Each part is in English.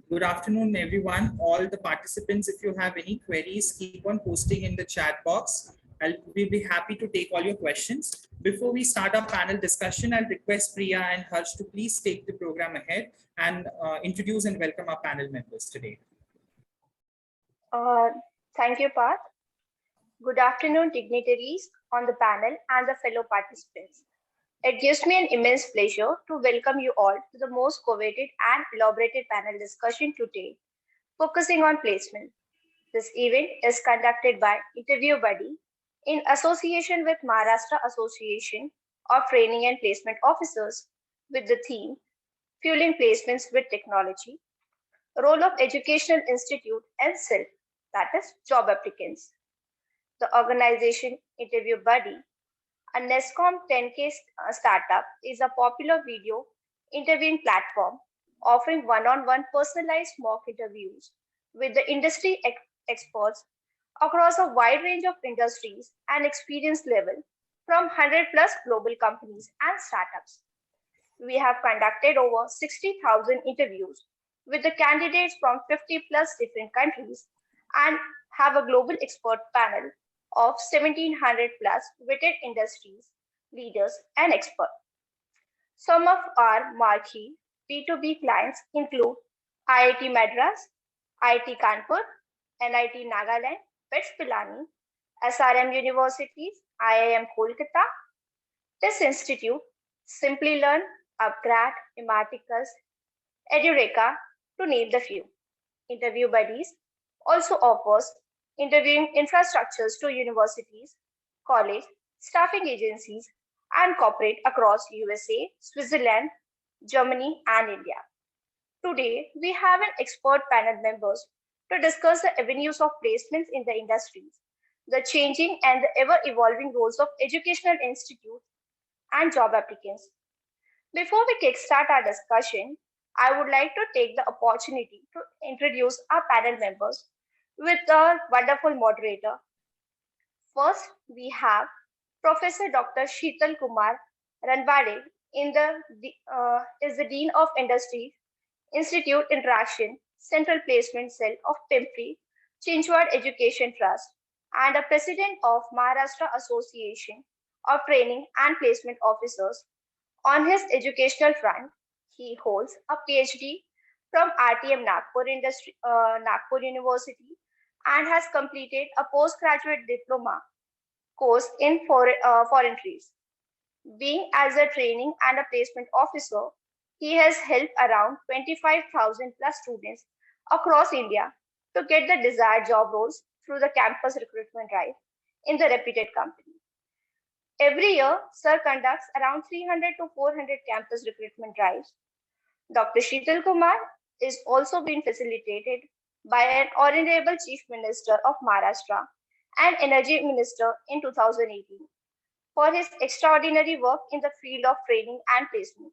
Good afternoon, everyone. All the participants, if you have any queries, keep on posting in the chat box. We'll be happy to take all your questions. Before we start our panel discussion, I'll request Priya and Harsh to please take the program ahead and introduce and welcome our panel members today. Thank you, Parth. Good afternoon, dignitaries on the panel and the fellow participants. It gives me an immense pleasure to welcome you all to the most coveted and elaborated panel discussion today, focusing on placement. This event is conducted by Interview Buddy in association with Maharashtra Association of Training and Placement Officers with the theme Fueling Placements with Technology, Role of Educational Institute and Self, that is, job applicants. The organization Interview Buddy, a NESCOM 10K startup, is a popular video interviewing platform offering one-on-one personalized mock interviews with the industry experts across a wide range of industries and experience level from 100 plus global companies and startups. We have conducted over 60,000 interviews with the candidates from 50 plus different countries and have a global expert panel of 1,700 plus vetted industries, leaders, and experts. Some of our marquee B2B clients include IIT Madras, IIT Kanpur, NIT Nagaland, PETS Pilani, SRM Universities, IIM Kolkata, TIS Institute, Simply Learn, Upgrad, Imaticus, Edureka, to name the few. Interview Buddies also offers interviewing infrastructures to universities, college, staffing agencies, and corporate across USA, Switzerland, Germany, and India. Today, we have an expert panel members to discuss the avenues of placements in the industries, the changing and the ever-evolving roles of educational institutes and job applicants. Before we kickstart our discussion, I would like to take the opportunity to introduce our panel members with a wonderful moderator. First, we have Professor Dr. Sheetal Kumar Ranbade is the Dean of Industry, Institute Interaction, Central Placement Cell of Pimpri, Chinchwad Education Trust, and a President of Maharashtra Association of Training and Placement Officers. On his educational front, he holds a PhD from RTM Nagpur University and has completed a postgraduate diploma course in foreign trades. Being as a training and a placement officer, he has helped around 25,000 plus students across India to get the desired job roles through the campus recruitment drive in the reputed company. Every year, Sir conducts around 300 to 400 campus recruitment drives. Dr. Sheetal Kumar is also being facilitated by an Honorable Chief Minister of Maharashtra and Energy Minister in 2018 for his extraordinary work in the field of training and placement.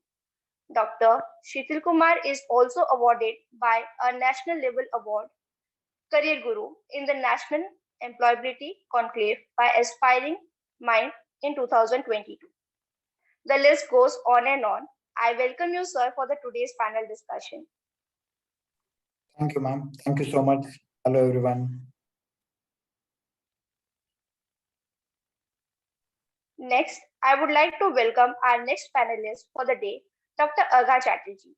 Dr. Sheetal Kumar is also awarded by a national level award, Career Guru, in the National Employability Conclave by Aspiring Mind in 2022. The list goes on and on. I welcome you, sir, for the today's panel discussion. Thank you, ma'am. Thank you so much. Hello, everyone. Next, I would like to welcome our next panelist for the day, Dr. Agar Chatterjee.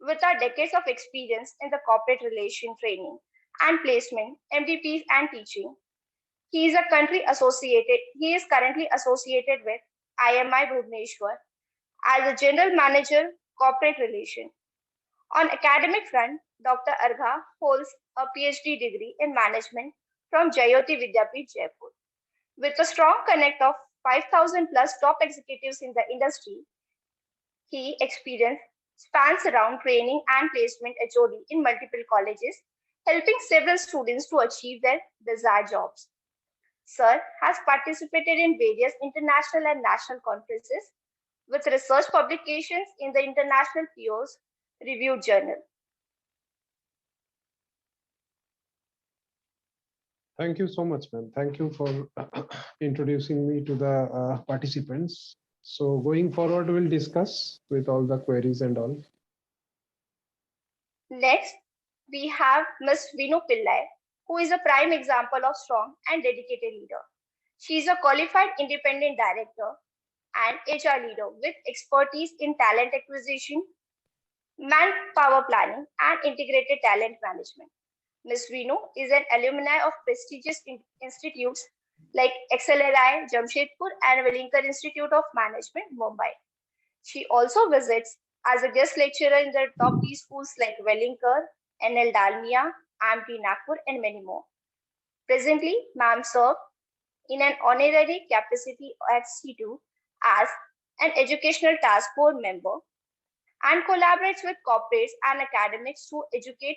With our decades of experience in the corporate relation training and placement, MDPs and teaching, he is currently associated with IMI Bhubaneswar as a General Manager, Corporate Relation. On academic front, Dr. Argha holds a PhD degree in management from Jayoti Vidyapeeth, Jaipur. With a strong connect of 5,000 plus top executives in the industry, he experience spans around training and placement HOD in multiple colleges, helping several students to achieve their desired jobs. Sir has participated in various international and national conferences with research publications in the International Peers Reviewed Journal. Thank you so much, ma'am. Thank you for introducing me to the participants. So going forward, we'll discuss with all the queries and all. Next, we have Ms. Vinu Pillai, who is a prime example of strong and dedicated leader. She is a qualified independent director and HR leader with expertise in talent acquisition, manpower planning, and integrated talent management. Ms. Vinu is an alumni of prestigious institutes like XLRI, Jamshedpur, and Wellington Institute of Management, Mumbai. She also visits as a guest lecturer in the top B schools like Wellington, NL Dalmia, IMT Nagpur, and many more. Presently, ma'am serves in an honorary capacity at C2 as an educational task force member and collaborates with corporates and academics to educate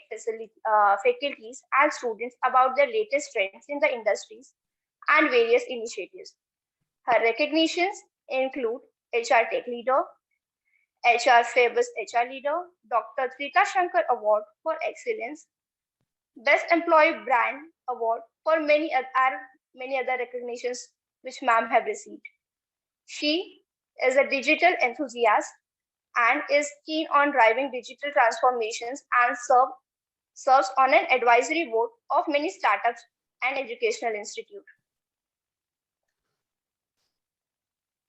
faculties and students about the latest trends in the industries and various initiatives. Her recognitions include HR Tech Leader, HR Famous HR Leader, Dr. Trita Shankar Award for Excellence, Best Employee Brand Award for many other recognitions which ma'am have received. She is a digital enthusiast and is keen on driving digital transformations and serves on an advisory board of many startups and educational institutes.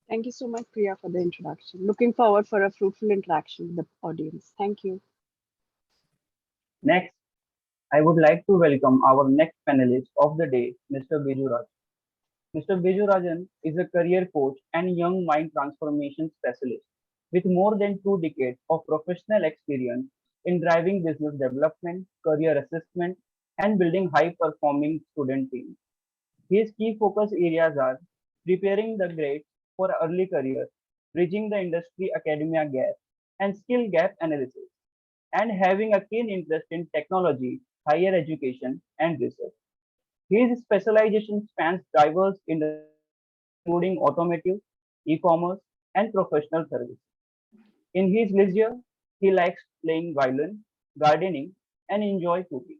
Thank you so much, Priya, for the introduction. Looking forward for a fruitful interaction with the audience. Thank you. Next, I would like to welcome our next panelist of the day, Mr. Biju Raj. Mr. Biju Rajan is a career coach and young mind transformation specialist with more than 2 decades of professional experience in driving business development, career assessment, and building high-performing student teams. His key focus areas are preparing the greats for early career, bridging the industry-academia gap, and skill gap analysis, and having a keen interest in technology, higher education, and research. His specialization spans diverse industries, including automotive, e-commerce, and professional services. In his leisure, he likes playing violin, gardening, and enjoy cooking.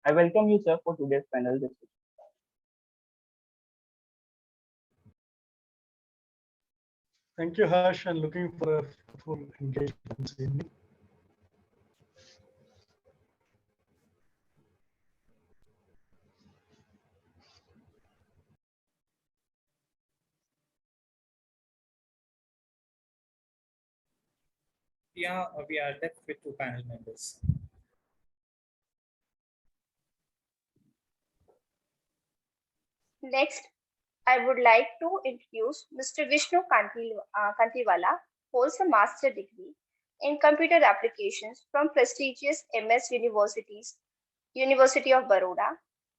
I welcome you, sir, for today's panel discussion. Thank you, Harsh, and looking for a full engagement this evening. Yeah, we are left with 2 panel members. Next, I would like to introduce Mr. Vishnu Kantiwala, who holds a master degree in computer applications from prestigious MS universities, University of Baroda.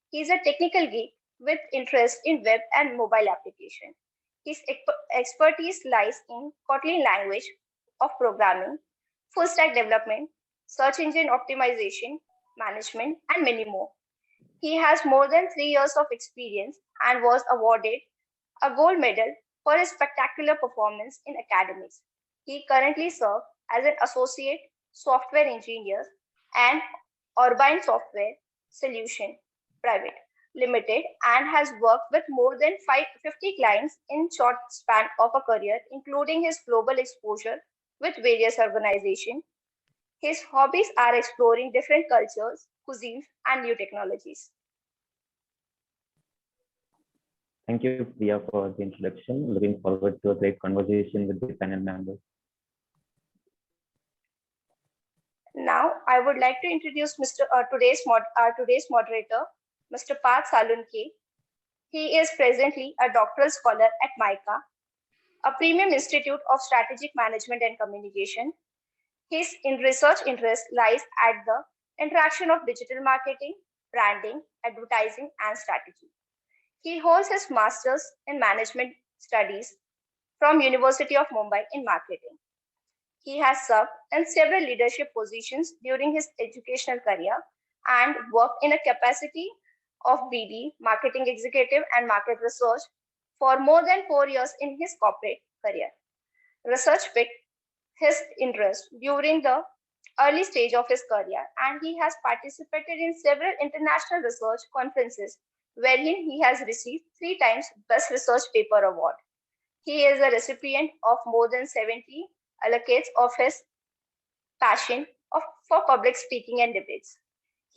He is a technical geek with interest in web and mobile application. His expertise lies in Kotlin language of programming, full stack development, search engine optimization, management, and many more. He has more than 3 years of experience and was awarded a gold medal for his spectacular performance in academics. He currently serves as an associate software engineer and Urbine Software Solution Private Limited and has worked with more than 50 clients in short span of a career, including his global exposure with various organizations. His hobbies are exploring different cultures, cuisines, and new technologies. Thank you, Priya, for the introduction. Looking forward to a great conversation with the panel members. Now, I would like to introduce today's moderator, Mr. Parth Salunke. He is presently a doctoral scholar at MICA, a premium institute of strategic management and communication. His research interest lies at the interaction of digital marketing, branding, advertising, and strategy. He holds his master's in management studies from University of Mumbai in marketing. He has served in several leadership positions during his educational career and worked in a capacity of BD, marketing executive, and market research for more than 4 years in his corporate career. Research picked his interest during the early stage of his career, and he has participated in several international research conferences wherein he has received 3 times Best Research Paper Award. He is a recipient of more than 70 allocates of his passion for public speaking and debates.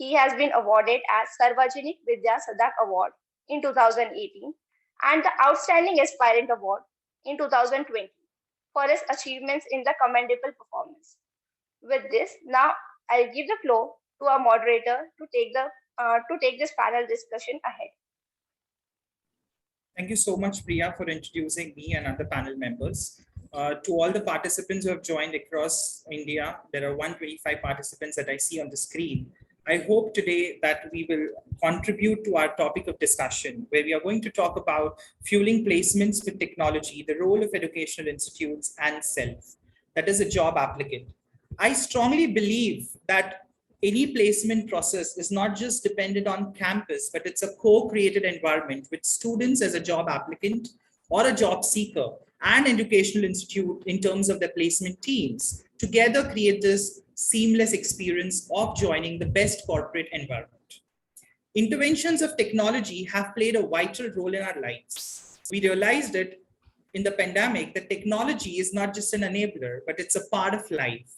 He has been awarded as Sarvajanik Vidya Sadak Award in 2018 and the Outstanding Aspirant Award in 2020 for his achievements in the commendable performance. With this, now I'll give the floor to our moderator to take this panel discussion ahead. Thank you so much, Priya, for introducing me and other panel members. To all the participants who have joined across India, there are 125 participants that I see on the screen. I hope today that we will contribute to our topic of discussion, where we are going to talk about fueling placements with technology, the role of educational institutes, and self, that is a job applicant. I strongly believe that any placement process is not just dependent on campus, but it's a co-created environment with students as a job applicant or a job seeker and educational institute in terms of their placement teams together create this seamless experience of joining the best corporate environment. Interventions of technology have played a vital role in our lives. We realized it in the pandemic that technology is not just an enabler, but it's a part of life.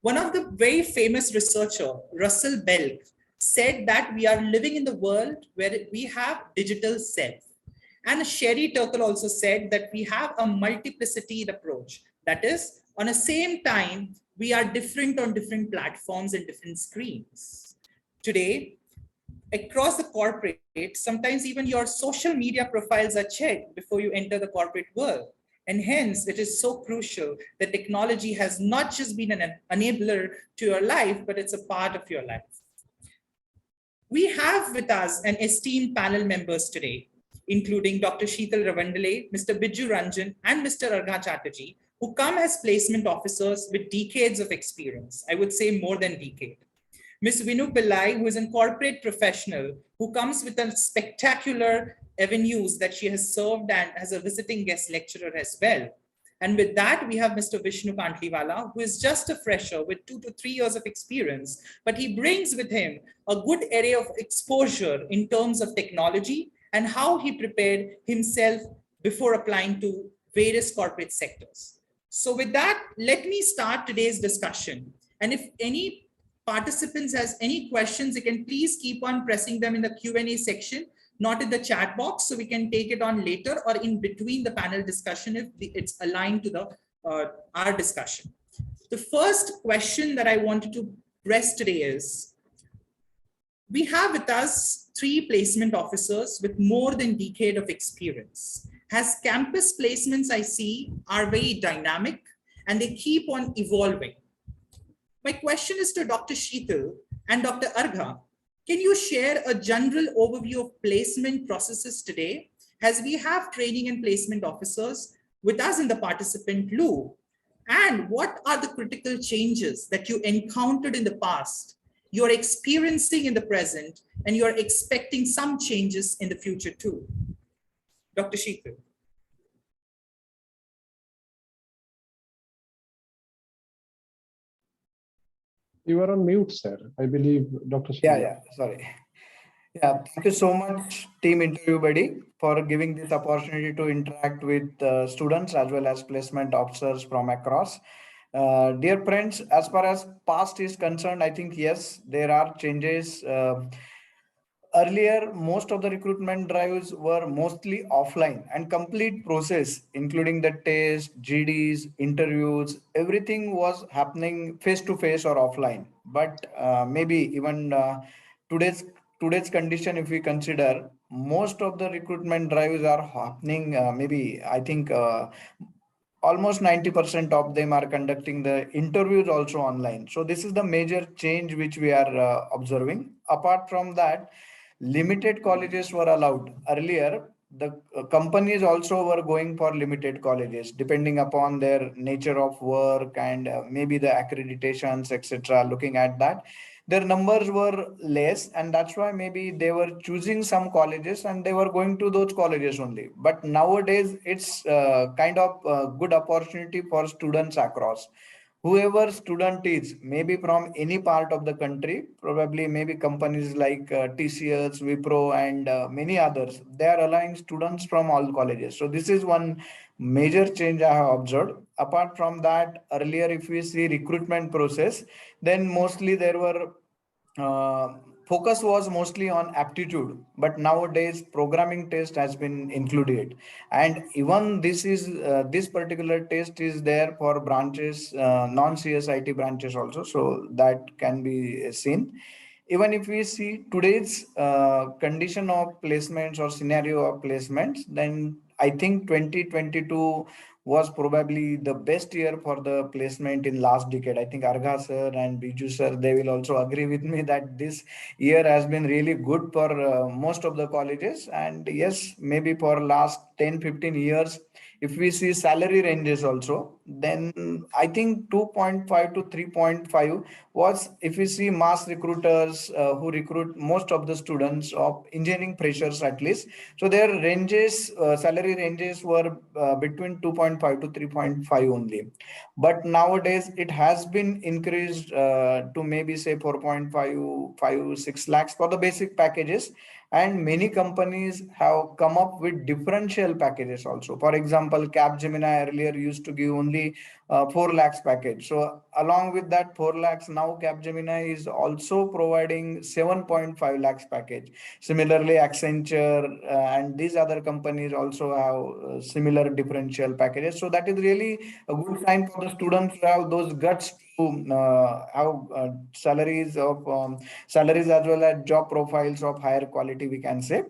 One of the very famous researcher, Russell Belk, said that we are living in the world where we have digital self. And Sherry Turkle also said that we have a multiplicity approach. That is, on the same time, we are different on different platforms and different screens. Today, across the corporate, sometimes even your social media profiles are checked before you enter the corporate world. And hence, it is so crucial that technology has not just been an enabler to your life, but it's a part of your life. We have with us an esteemed panel members today, including Dr. Sheetal Ravandale, Mr. Biju Ranjan, and Mr. Agar Chatterjee, who come as placement officers with decades of experience. I would say more than decade. Ms. Vinu Pillai, who is a corporate professional, who comes with a spectacular avenues that she has served and as a visiting guest lecturer as well. And with that, we have Mr. Vishnu Kant, who is just a fresher with 2 to 3 years of experience, but he brings with him a good area of exposure in terms of technology and how he prepared himself before applying to various corporate sectors. So with that, let me start today's discussion. And if any participants has any questions, you can please keep on pressing them in the Q&A section, not in the chat box, so we can take it on later or in between the panel discussion if it's aligned to the our discussion. The first question that I wanted to press today is, we have with us 3 placement officers with more than a decade of experience. As campus placements I see are very dynamic and they keep on evolving. My question is to Dr. Sheetal and Dr. Argha. Can you share a general overview of placement processes today, as we have training and placement officers with us in the participant loop? And what are the critical changes that you encountered in the past, you're experiencing in the present, and you're expecting some changes in the future too? Dr. Sheetal. You are on mute, sir. I believe, Dr. Yeah, sorry. Yeah, thank you so much, Team Interview Buddy, for giving this opportunity to interact with students as well as placement officers from across. Dear friends, as far as past is concerned, I think, yes, there are changes. Earlier, most of the recruitment drives were mostly offline and complete process, including the test, GDs, interviews, everything was happening face to face or offline. But maybe even today's condition, if we consider, most of the recruitment drives are happening. Maybe I think almost 90% of them are conducting the interviews also online. So this is the major change which we are observing. Apart from that, limited colleges were allowed. Earlier, the companies also were going for limited colleges, depending upon their nature of work and maybe the accreditations, etc. Looking at that, their numbers were less, and that's why maybe they were choosing some colleges and they were going to those colleges only. But nowadays, it's kind of a good opportunity for students across. Whoever student is, maybe from any part of the country, probably maybe companies like TCS, Wipro, and many others, they are allowing students from all colleges. So this is one major change I have observed. Apart from that, earlier, if we see recruitment process, then mostly there were uh, focus was mostly on aptitude, but nowadays programming test has been included, and even this particular test is there for branches, non-CSIT branches also, so that can be seen. Even if we see today's condition of placements or scenario of placements, then I think 2022 was probably the best year for the placement in last decade. I think Argha sir and Biju sir, they will also agree with me that this year has been really good for most of the colleges. And yes, maybe for last 10-15 years, if we see salary ranges also, then I think 2.5 to 3.5 was, if we see mass recruiters who recruit most of the students of engineering freshers at least, so their ranges, salary ranges were between 2.5 to 3.5 only. But nowadays it has been increased to maybe say 4.5, 6 lakhs for the basic packages. And many companies have come up with differential packages also. For example, Capgemini earlier used to give only 4 lakhs package. So along with that 4 lakhs, now Capgemini is also providing 7.5 lakhs package. Similarly, Accenture and these other companies also have similar differential packages. So that is really a good sign for the students to have those guts to have salaries as well as job profiles of higher quality, we can say.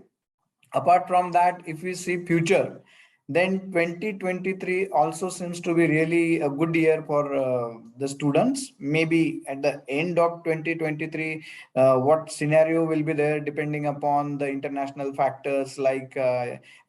Apart from that, if we see future, then 2023 also seems to be really a good year for the students. Maybe at the end of 2023, what scenario will be there depending upon the international factors like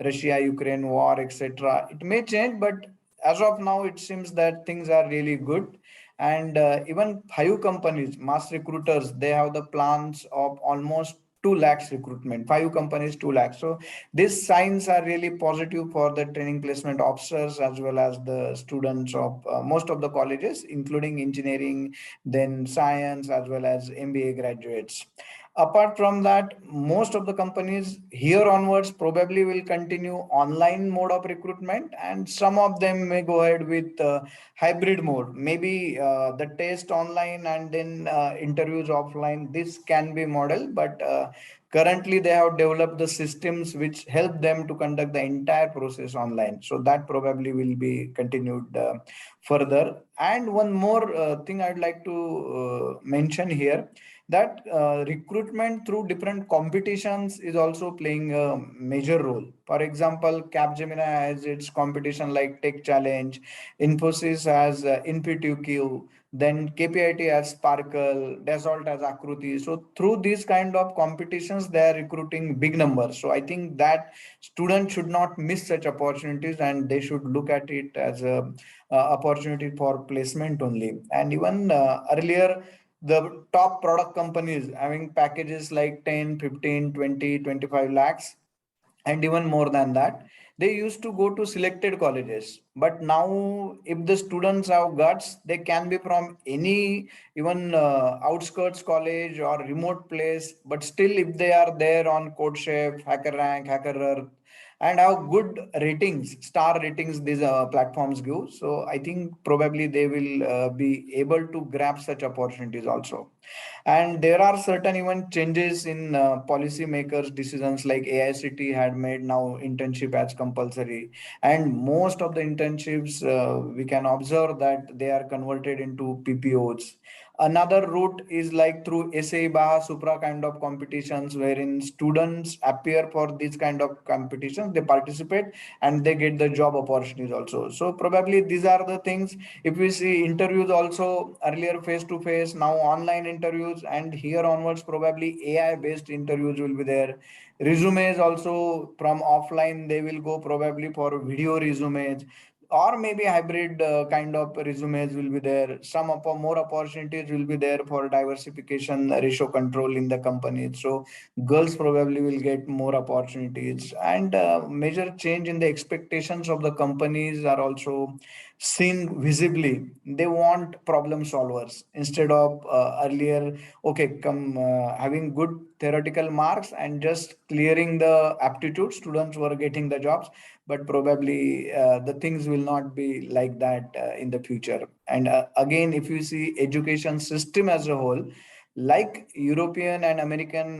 Russia, Ukraine war, etc. It may change, but as of now, it seems that things are really good. And even 5 companies, mass recruiters, they have the plans of almost 2 lakhs recruitment, 5 companies, 2 lakhs. So these signs are really positive for the training placement officers as well as the students of most of the colleges, including engineering, then science, as well as MBA graduates. Apart from that, most of the companies here onwards probably will continue online mode of recruitment, and some of them may go ahead with hybrid mode. Maybe the test online and then interviews offline. This can be model, but currently they have developed the systems which help them to conduct the entire process online. So that probably will be continued further. And one more thing I'd like to mention here, that recruitment through different competitions is also playing a major role. For example, Capgemini has its competition like Tech Challenge, Infosys has InfituQ, then KPIT has Sparkle, Dassault has Akruti. So through these kind of competitions, they are recruiting big numbers. So I think that students should not miss such opportunities, and they should look at it as a opportunity for placement only. And even earlier, the top product companies having packages like 10, 15, 20, 25 lakhs, and even more than that, they used to go to selected colleges. But now if the students have guts, they can be from any, even outskirts college or remote place, but still if they are there on CodeChef, HackerRank, HackerEarth, and have good ratings, star ratings these platforms give, so I think probably they will be able to grab such opportunities also. And there are certain even changes in policy makers decisions, like AICT had made now internship as compulsory, and most of the internships we can observe that they are converted into PPOs. Another route is like through SAE Baha Supra kind of competitions, wherein students appear for these kind of competitions, they participate and they get the job opportunities also. So probably these are the things. If we see interviews also, earlier face to face, now online interviews, and here onwards probably AI based interviews will be there. Resumes also from offline, they will go probably for video resumes, or maybe hybrid kind of resumes will be there. Some of more opportunities will be there for diversification ratio control in the company. So girls probably will get more opportunities, and major change in the expectations of the companies are also seen visibly. They want problem solvers instead of earlier, okay, come having good theoretical marks and just clearing the aptitude, students were getting the jobs. But probably the things will not be like that in the future. And again, if you see education system as a whole, like European and American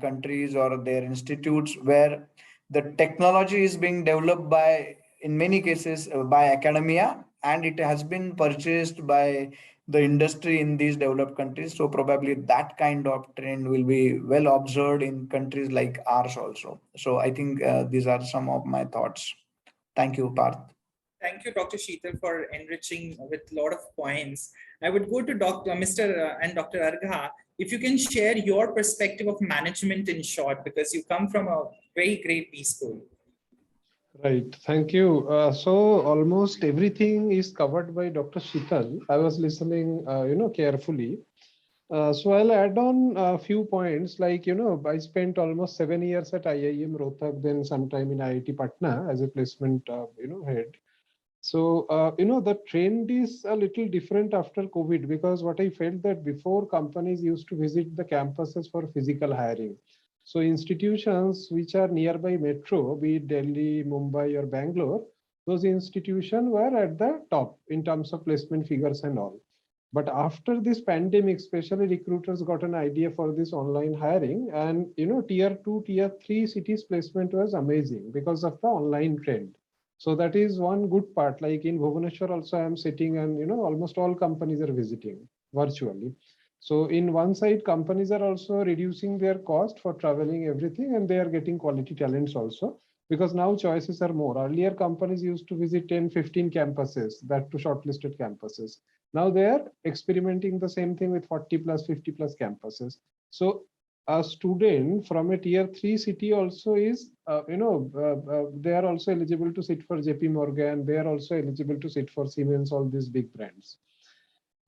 countries or their institutes where the technology is being developed by, in many cases, by academia, and it has been purchased by the industry in these developed countries. So probably that kind of trend will be well observed in countries like ours also. So I think these are some of my thoughts. Thank you, Parth. Thank you, Dr. Sheetal, for enriching with a lot of points. I would go to Mr. And Dr. Argha. If you can share your perspective of management in short, because you come from a very great B school. Right. Thank you. So almost everything is covered by Dr. Sheetal. I was listening, carefully. So I'll add on a few points. Like, I spent almost 7 years at IIM Rohtak, then sometime in IIT Patna as a placement, head. So, the trend is a little different after COVID, because what I felt that before, companies used to visit the campuses for physical hiring. So institutions which are nearby metro, be it Delhi, Mumbai or Bangalore, those institutions were at the top in terms of placement figures and all. But after this pandemic, especially recruiters got an idea for this online hiring, and tier 2, tier 3 cities placement was amazing because of the online trend. So that is one good part. Like in Bhubaneswar also I am sitting, and almost all companies are visiting virtually. So in one side, companies are also reducing their cost for traveling, everything, and they are getting quality talents also, because now choices are more. Earlier companies used to visit 10, 15 campuses, that to shortlisted campuses. Now they are experimenting the same thing with 40 plus, 50 plus campuses. So a student from a tier 3 city also is, they are also eligible to sit for JP Morgan. They are also eligible to sit for Siemens, all these big brands.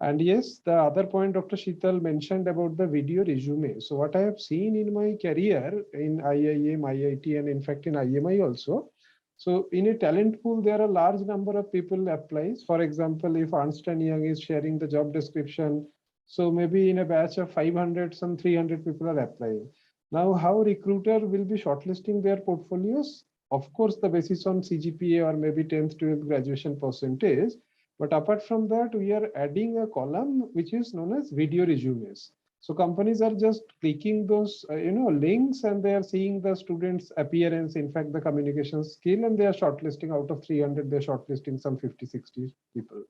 And yes, the other point Dr. Sheetal mentioned about the video resume. So what I have seen in my career in IIM, IIT, and in fact in IMI also. So in a talent pool, there are a large number of people applies. For example, if Ernst & Young is sharing the job description, so maybe in a batch of 500, some 300 people are applying. Now, how recruiter will be shortlisting their portfolios? Of course, the basis on CGPA or maybe 10th, 12th graduation percentage. But apart from that, we are adding a column which is known as video resumes. So companies are just clicking those, links, and they are seeing the students' appearance, in fact, the communication skill, and they are shortlisting out of 300, they're shortlisting some 50, 60 people.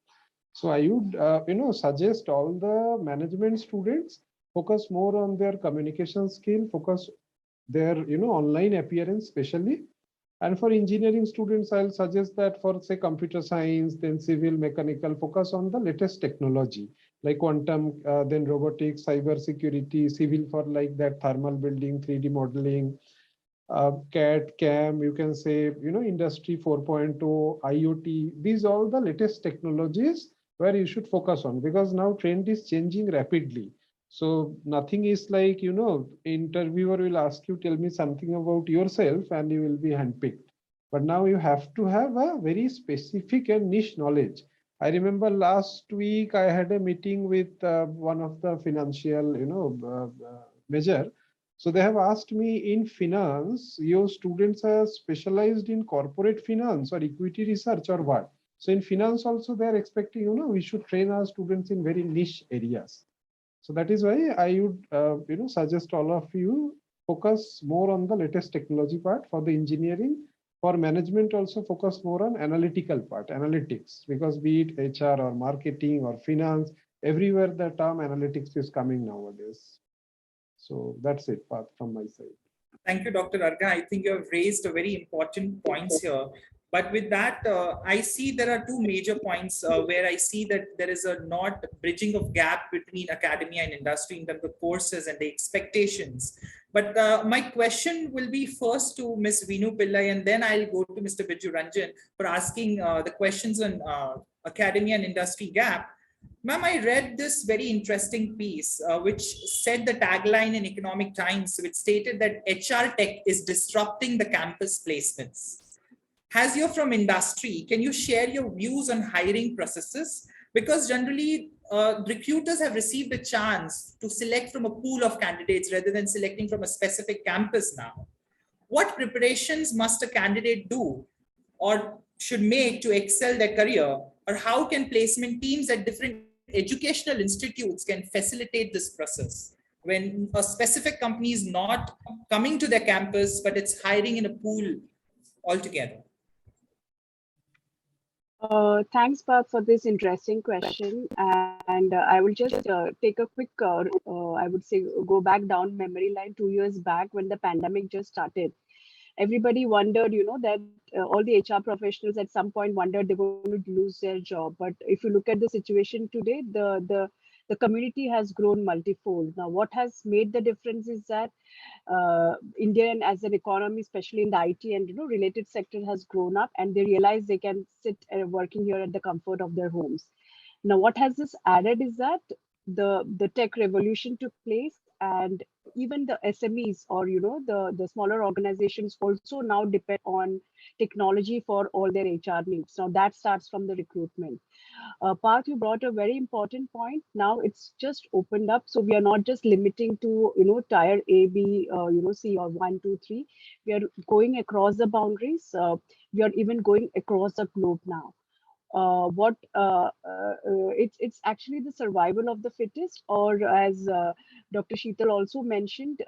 So I would, suggest all the management students focus more on their communication skill, focus their, online appearance, especially. And for engineering students, I'll suggest that for say computer science, then civil, mechanical, focus on the latest technology like quantum, then robotics, cyber security, civil for like that thermal building, 3D modeling, CAD, CAM, you can say, industry 4.0, IoT, these are all the latest technologies where you should focus on, because now trend is changing rapidly. So nothing is like, interviewer will ask you, tell me something about yourself, and you will be handpicked. But now you have to have a very specific and niche knowledge. I remember last week I had a meeting with one of the financial, major. So they have asked me, in finance, your students are specialized in corporate finance or equity research or what? So in finance also they are expecting, we should train our students in very niche areas. So that is why I would, suggest all of you focus more on the latest technology part. For the engineering, for management also focus more on analytical part, analytics, because be it HR or marketing or finance, everywhere the term analytics is coming nowadays. So that's it, Parth, from my side. Thank you, Dr. Arga. I think you have raised a very important points here. But with that, I see there are two major points where I see that there is a not bridging of gap between academia and industry in terms of courses and the expectations. But my question will be first to Ms. Vinu Pillai, and then I'll go to Mr. Biju Ranjan for asking the questions on academia and industry gap. Ma'am, I read this very interesting piece, which said the tagline in Economic Times, which stated that HR tech is disrupting the campus placements. As you're from industry, can you share your views on hiring processes? Because generally, recruiters have received a chance to select from a pool of candidates rather than selecting from a specific campus now. What preparations must a candidate do or should make to excel their career? Or how can placement teams at different educational institutes can facilitate this process? when a specific company is not coming to their campus, but it's hiring in a pool altogether? Thanks, Parth, for this interesting question. And I will just take a quick, I would say, go back down memory line 2 years back when the pandemic just started. Everybody wondered, that all the HR professionals at some point wondered they were going to lose their job. But if you look at the situation today, the community has grown multifold. Now, what has made the difference is that India and as an economy, especially in the IT and related sector, has grown up, and they realize they can sit working here at the comfort of their homes. Now, what has this added is that the tech revolution took place, and even the SMEs or the smaller organizations also now depend on technology for all their HR needs. Now that starts from the recruitment. Parth, you brought a very important point. Now it's just opened up, so we are not just limiting to tier A, B, C or 1, 2, 3. We are going across the boundaries. We are even going across the globe now. It's actually the survival of the fittest, or as Dr. Sheetal also mentioned,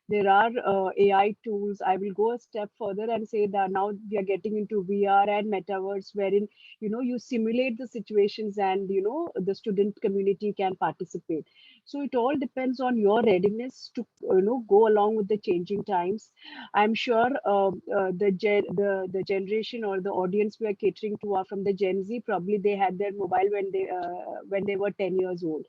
there are AI tools. I will go a step further and say that now we are getting into VR and metaverse, wherein you simulate the situations and the student community can participate. So it all depends on your readiness to go along with the changing times. I'm sure the generation or the audience we are catering to are from the Gen Z. Probably they had their mobile when they were 10 years old.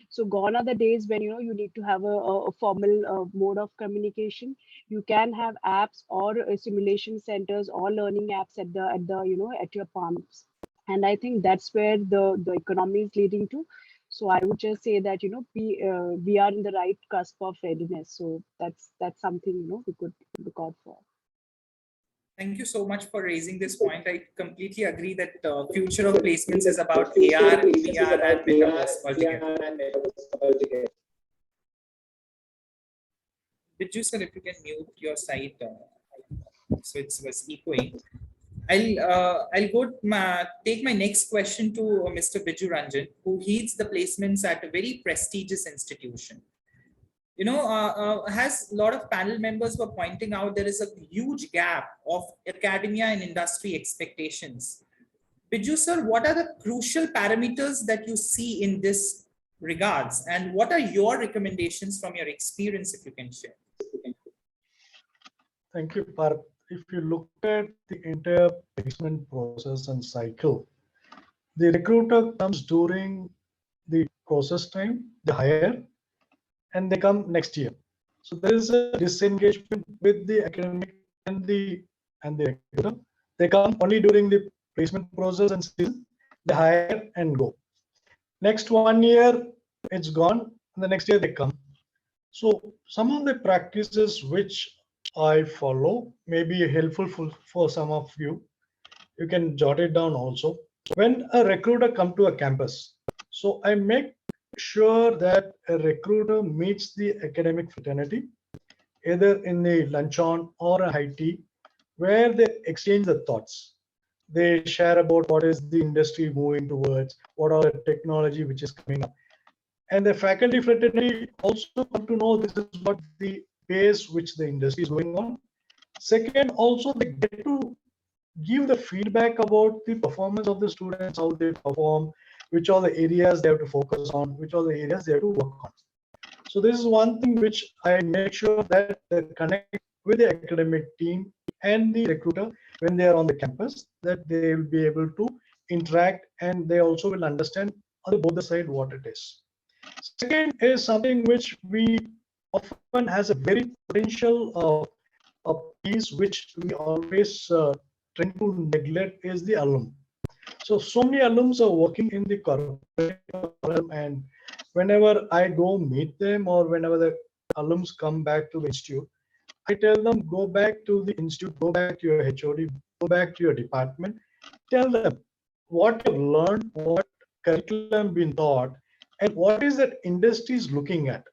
So gone are the days when you need to have a formal mode of communication. You can have apps or simulation centers or learning apps at your palms. And I think that's where the economy is leading to. So I would just say that we are in the right cusp of readiness. So that's something we could look out for. Thank you so much for raising this point. I completely agree that future of placements is about AR, VR, and metaverse altogether. Biju sir, if you can mute your site, so it was echoing. I'll take my next question to Mr. Biju Ranjan, who heads the placements at a very prestigious institution. As a lot of panel members were pointing out, there is a huge gap of academia and industry expectations. Biju sir, what are the crucial parameters that you see in this regards, and what are your recommendations from your experience, if you can share? Thank you, Parth. If you look at the entire placement process and cycle, the recruiter comes during the process time, they hire, and they come next year. So there is a disengagement with the academic and the recruiter. They come only during the placement process and season, they hire and go. Next 1 year, it's gone, and the next year they come. So some of the practices which I follow may be helpful for some of you. You can jot it down also. When a recruiter come to a campus, so I make sure that a recruiter meets the academic fraternity, either in the luncheon or a high tea, where they exchange the thoughts. They share about what is the industry moving towards, what are the technology which is coming up. And the faculty fraternity also come to know this is what the pace which the industry is going on. Second, also they get to give the feedback about the performance of the students, how they perform, which are the areas they have to focus on, which are the areas they have to work on. So this is one thing which I make sure that they connect with the academic team and the recruiter when they are on the campus, that they will be able to interact and they also will understand on both the side what it is. Second is something which we often has a very potential piece which we always tend to neglect is the alum. So many alums are working in the corporate and whenever I go meet them or whenever the alums come back to the institute, I tell them go back to the institute, go back to your HOD, go back to your department, tell them what you've learned, what curriculum been taught, and what is that industry is looking at,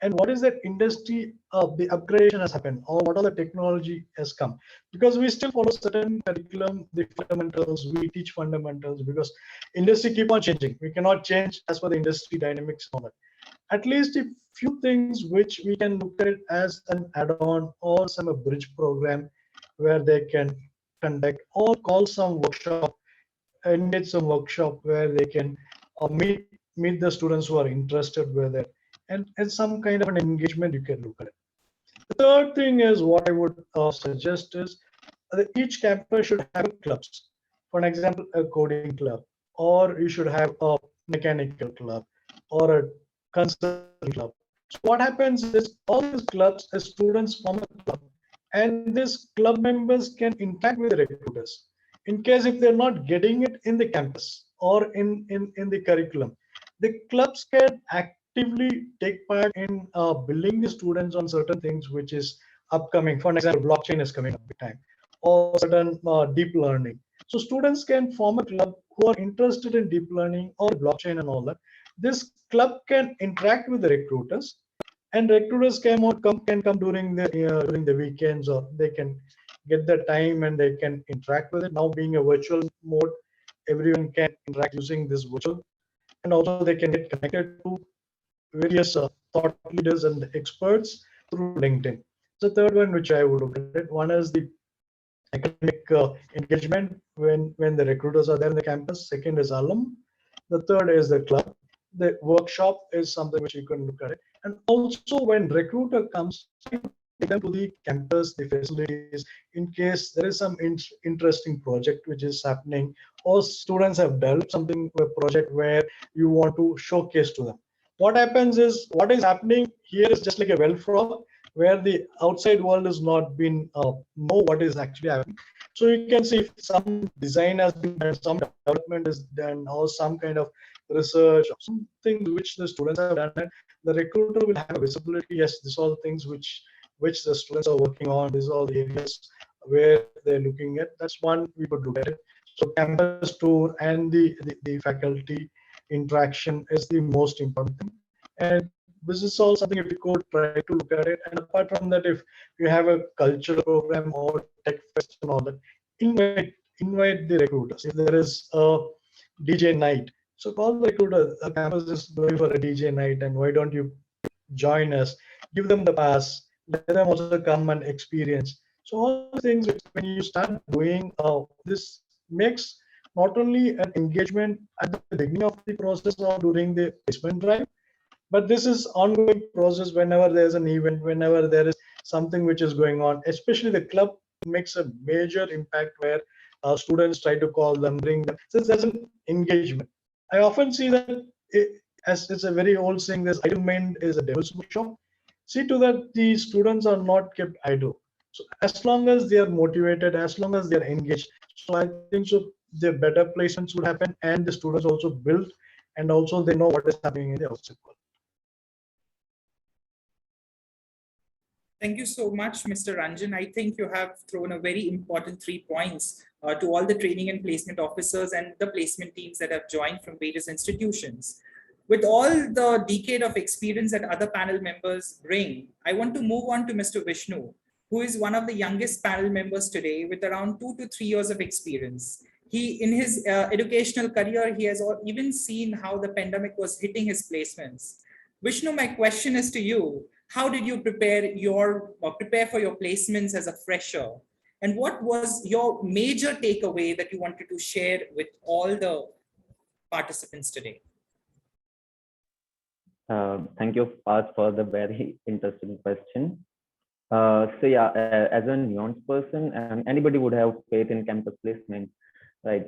and what is that industry the upgradation has happened, or what are the technology has come. Because we still follow certain curriculum, the fundamentals, we teach fundamentals because industry keep on changing. We cannot change as per the industry dynamics on it. At least if few things which we can look at it as an add-on or some a bridge program where they can conduct or call some workshop, engage some workshop where they can meet the students who are interested with it, and it's some kind of an engagement you can look at it. The third thing is what I would suggest is that each campus should have clubs. For an example, a coding club, or you should have a mechanical club or a consulting club. So what happens is all these clubs, as students form a club, and these club members can interact with the recruiters. In case if they're not getting it in the campus or in the curriculum, the clubs can actively take part in building the students on certain things which is upcoming. For example, blockchain is coming up big time, or certain deep learning. So students can form a club who are interested in deep learning or blockchain and all that. This club can interact with the recruiters, and recruiters can come during the weekends, or they can get the time and they can interact with it. Now being a virtual mode, everyone can interact using this virtual, and also they can get connected to various thought leaders and experts through LinkedIn. The third one which I would look at it, one is the academic engagement when the recruiters are there in the campus. Second is alum. The third is the club. The workshop is something which you can look at it. And also when recruiter comes, take them to the campus, the facilities, in case there is some interesting project which is happening, or students have developed something, a project where you want to showcase to them. What happens is, what is happening here is just like a well frog, where the outside world has not been know what is actually happening. So you can see if some design has been done, some development is done, or some kind of research or something which the students have done, and the recruiter will have a visibility. Yes, these are all things which the students are working on. These are all the areas where they're looking at. That's one we could look at it. So campus tour and the faculty interaction is the most important thing. And this is all something if you could try to look at it. And apart from that, if you have a cultural program or tech fest and all that, invite the recruiters. If there is a DJ night, so call the recruiter. The campus is going for a DJ night, and why don't you join us? Give them the pass. Let them also come and experience. So all the things which when you start doing, this makes not only an engagement at the beginning of the process or during the placement drive, but this is ongoing process. Whenever there's an event, whenever there is something which is going on, especially the club makes a major impact, where students try to call them, bring them, since there's an engagement. I often see that as it's a very old saying, this idle mind is a devil's workshop. See to that the students are not kept idle. So as long as they are motivated, as long as they are engaged, so I think so the better placements would happen, and the students also build, and also they know what is happening in the outside world. Thank you so much, Mr. Ranjan. I think you have thrown a very important 3 points to all the training and placement officers and the placement teams that have joined from various institutions. With all the decade of experience that other panel members bring, I want to move on to Mr. Vishnu, who is one of the youngest panel members today with around 2 to 3 years of experience. He, in his educational career, he has even seen how the pandemic was hitting his placements. Vishnu, my question is to you. How did you prepare for your placements as a fresher? And what was your major takeaway that you wanted to share with all the participants today? Thank you, Parth, for the very interesting question. So yeah, as a nuanced person, anybody would have faith in campus placement, right?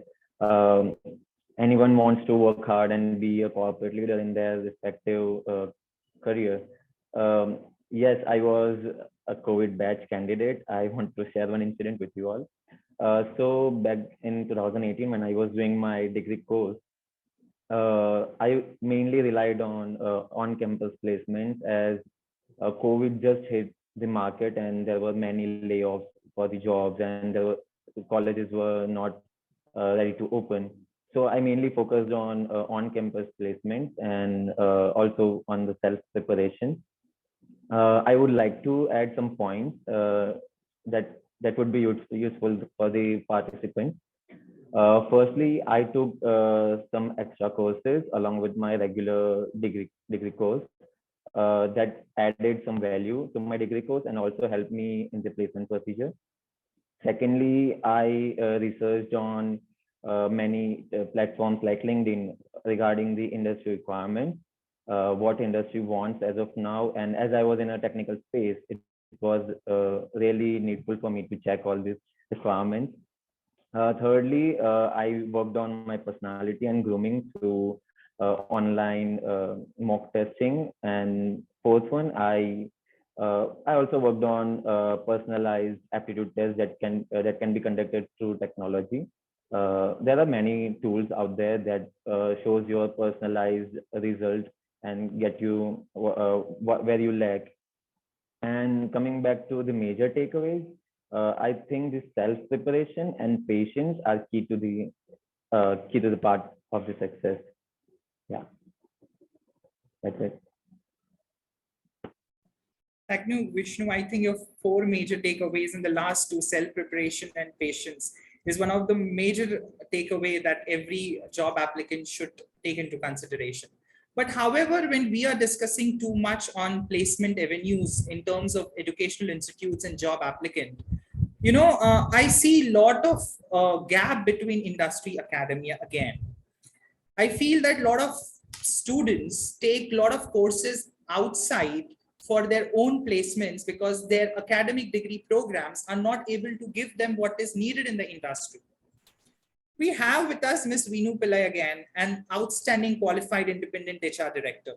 Anyone wants to work hard and be a corporate leader in their respective career. Yes, I was a COVID batch candidate. I want to share one incident with you all. So back in 2018, when I was doing my degree course, I mainly relied on campus placements, as COVID just hit the market and there were many layoffs for the jobs, and the colleges were not ready to open. So I mainly focused on campus placements, and also on the self preparation. I would like to add some points that would be useful for the participants. Firstly, I took some extra courses along with my regular degree course. that added some value to my degree course and also helped me in the placement procedure. Secondly, I researched on many platforms like LinkedIn regarding the industry requirements, what industry wants as of now. And as I was in a technical space, it was really needful for me to check all these requirements. Thirdly, I worked on my personality and grooming through online mock testing. And fourth one, I also worked on personalized aptitude tests that can be conducted through technology. There are many tools out there that shows your personalized result and get you where you lack. And coming back to the major takeaways, I think the self preparation and patience are key to the part of the success. Yeah, that's it. Thank you, Vishnu. I think your four major takeaways in the last two, self-preparation and patience, is one of the major takeaway that every job applicant should take into consideration. But however, when we are discussing too much on placement avenues in terms of educational institutes and job applicant, I see a lot of gap between industry academia again. I feel that a lot of students take a lot of courses outside for their own placements because their academic degree programs are not able to give them what is needed in the industry. We have with us Ms. Vinu Pillai again, an outstanding qualified independent HR director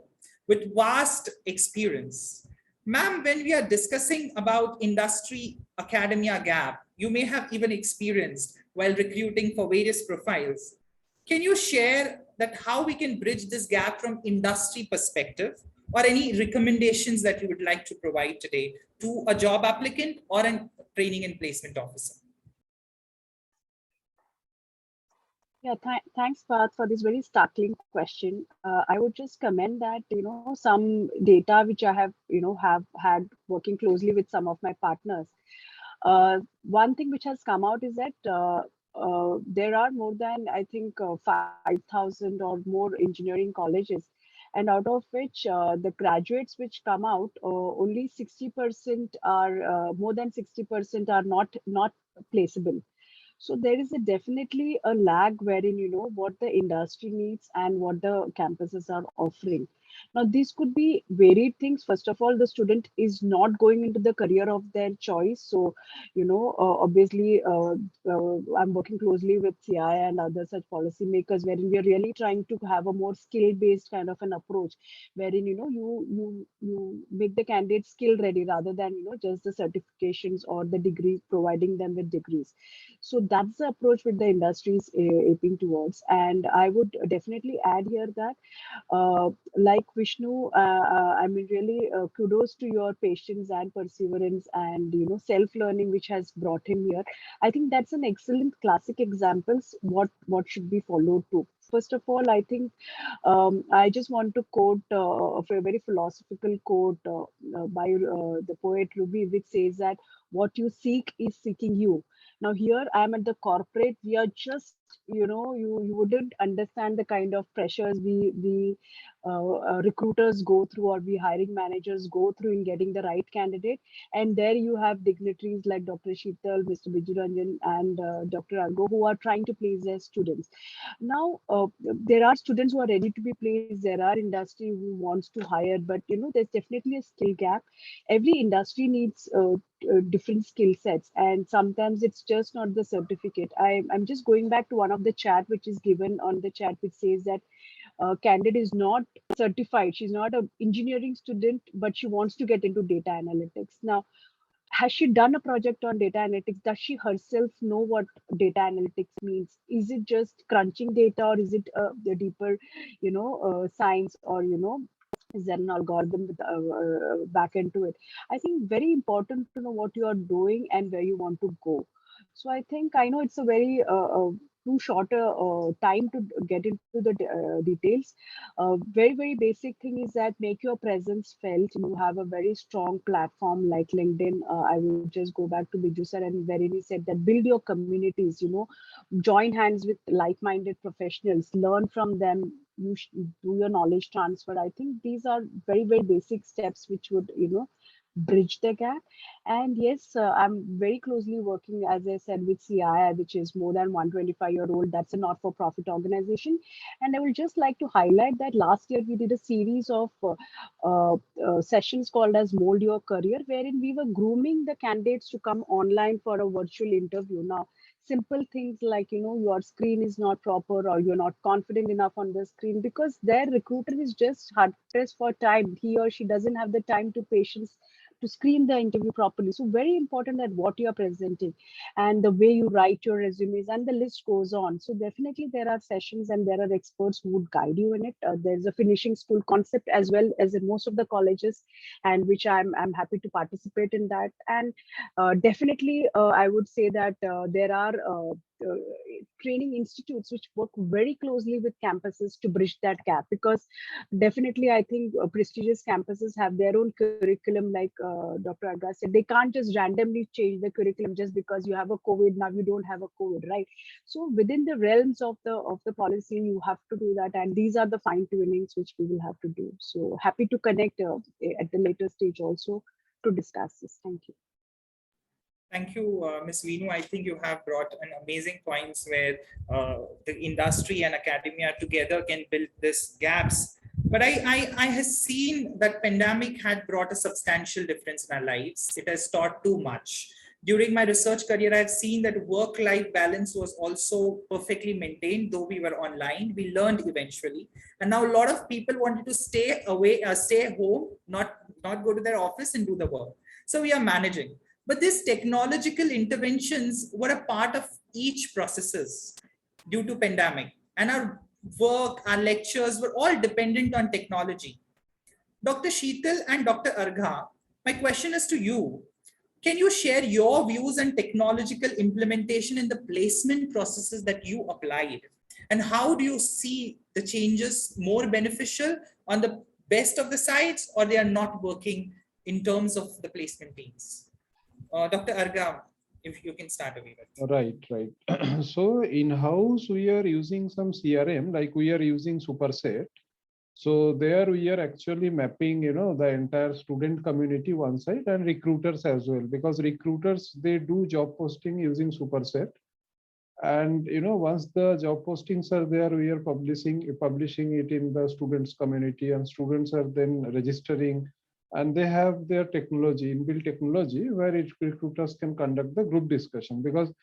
with vast experience. Ma'am, when we are discussing about industry academia gap, you may have even experienced while recruiting for various profiles. Can you share that how we can bridge this gap from industry perspective, or any recommendations that you would like to provide today to a job applicant or a training and placement officer? Yeah, thanks, Parth, for this very startling question. I would just comment that, some data which I have had working closely with some of my partners. One thing which has come out is that there are more than, I think, 5,000 or more engineering colleges. And out of which the graduates which come out, only 60% are, more than 60% are not placeable. So there is definitely a lag wherein, what the industry needs and what the campuses are offering. Now, these could be varied things. First of all, the student is not going into the career of their choice. So, obviously, I'm working closely with CI and other such policymakers, wherein we are really trying to have a more skill-based kind of an approach, wherein, you make the candidate skill ready rather than, just the certifications or the degree, providing them with degrees. So that's the approach with the industry is aping towards. And I would definitely add here that, like Vishnu, I mean, really kudos to your patience and perseverance and, self-learning, which has brought him here. I think that's an excellent classic examples what should be followed too. First of all, I think I just want to quote a very philosophical quote by the poet Ruby, which says that what you seek is seeking you. Now here I am at the corporate. We are just, you wouldn't understand the kind of pressures we recruiters go through, or we hiring managers go through in getting the right candidate. And there you have dignitaries like Dr. Sheetal, Mr. Biju Ranjan, and Dr. Argo, who are trying to place their students. Now, there are students who are ready to be placed. There are industry who wants to hire, but there's definitely a skill gap. Every industry needs different skill sets, and sometimes it's just not the certificate. I'm just going back to one of the chat which is given on the chat, which says that candidate is not certified. She's not an engineering student, but she wants to get into data analytics. Now, has she done a project on data analytics? Does she herself know what data analytics means? Is it just crunching data, or is it the deeper, science, or is there an algorithm with back into it? I think very important to know what you are doing and where you want to go. So I think, I know it's a very too short a time to get into the details. Very, very basic thing is that make your presence felt. You have a very strong platform like LinkedIn. I will just go back to Biju sir, and wherein he said that build your communities, join hands with like-minded professionals, learn from them, do your knowledge transfer. I think these are very, very basic steps which would, bridge the gap. And yes, I'm very closely working, as I said, with CII, which is more than 125-year-old. That's a not-for-profit organization. And I would just like to highlight that last year we did a series of sessions called as Mold Your Career, wherein we were grooming the candidates to come online for a virtual interview. Now, simple things like, your screen is not proper or you're not confident enough on the screen, because their recruiter is just hard pressed for time. He or she doesn't have the time to patience to screen the interview properly. So very important that what you are presenting and the way you write your resumes, and the list goes on. So definitely there are sessions and there are experts who would guide you in it. There's a finishing school concept as well as in most of the colleges, and which I'm happy to participate in that. And definitely I would say that there are uh, training institutes which work very closely with campuses to bridge that gap, because definitely I think prestigious campuses have their own curriculum, like Dr. Agar said. They can't just randomly change the curriculum just because you have a COVID, now you don't have a COVID, right? So within the realms of the policy, you have to do that, and these are the fine tunings which we will have to do. So happy to connect at the later stage also to discuss this. Thank you. Thank you, Ms. Vinu. I think you have brought an amazing points where the industry and academia together can build these gaps. But I have seen that pandemic had brought a substantial difference in our lives. It has taught too much. During my research career, I've seen that work-life balance was also perfectly maintained, though we were online. We learned eventually. And now a lot of people wanted to stay away, stay home, not go to their office and do the work. So we are managing. But these technological interventions were a part of each processes due to pandemic, and our work, our lectures were all dependent on technology. Dr. Sheetal and Dr. Argha, my question is to you. Can you share your views on technological implementation in the placement processes that you applied? And how do you see the changes more beneficial on the best of the sides, or they are not working in terms of the placement teams? Dr. Argam, if you can start away with. Right. So in-house, we are using some CRM, like we are using Superset. So there we are actually mapping, the entire student community one side and recruiters as well, because recruiters, they do job posting using Superset. And, once the job postings are there, we are publishing it in the students community, and students are then registering, and they have their technology, inbuilt technology, where recruiters can conduct the group discussion, because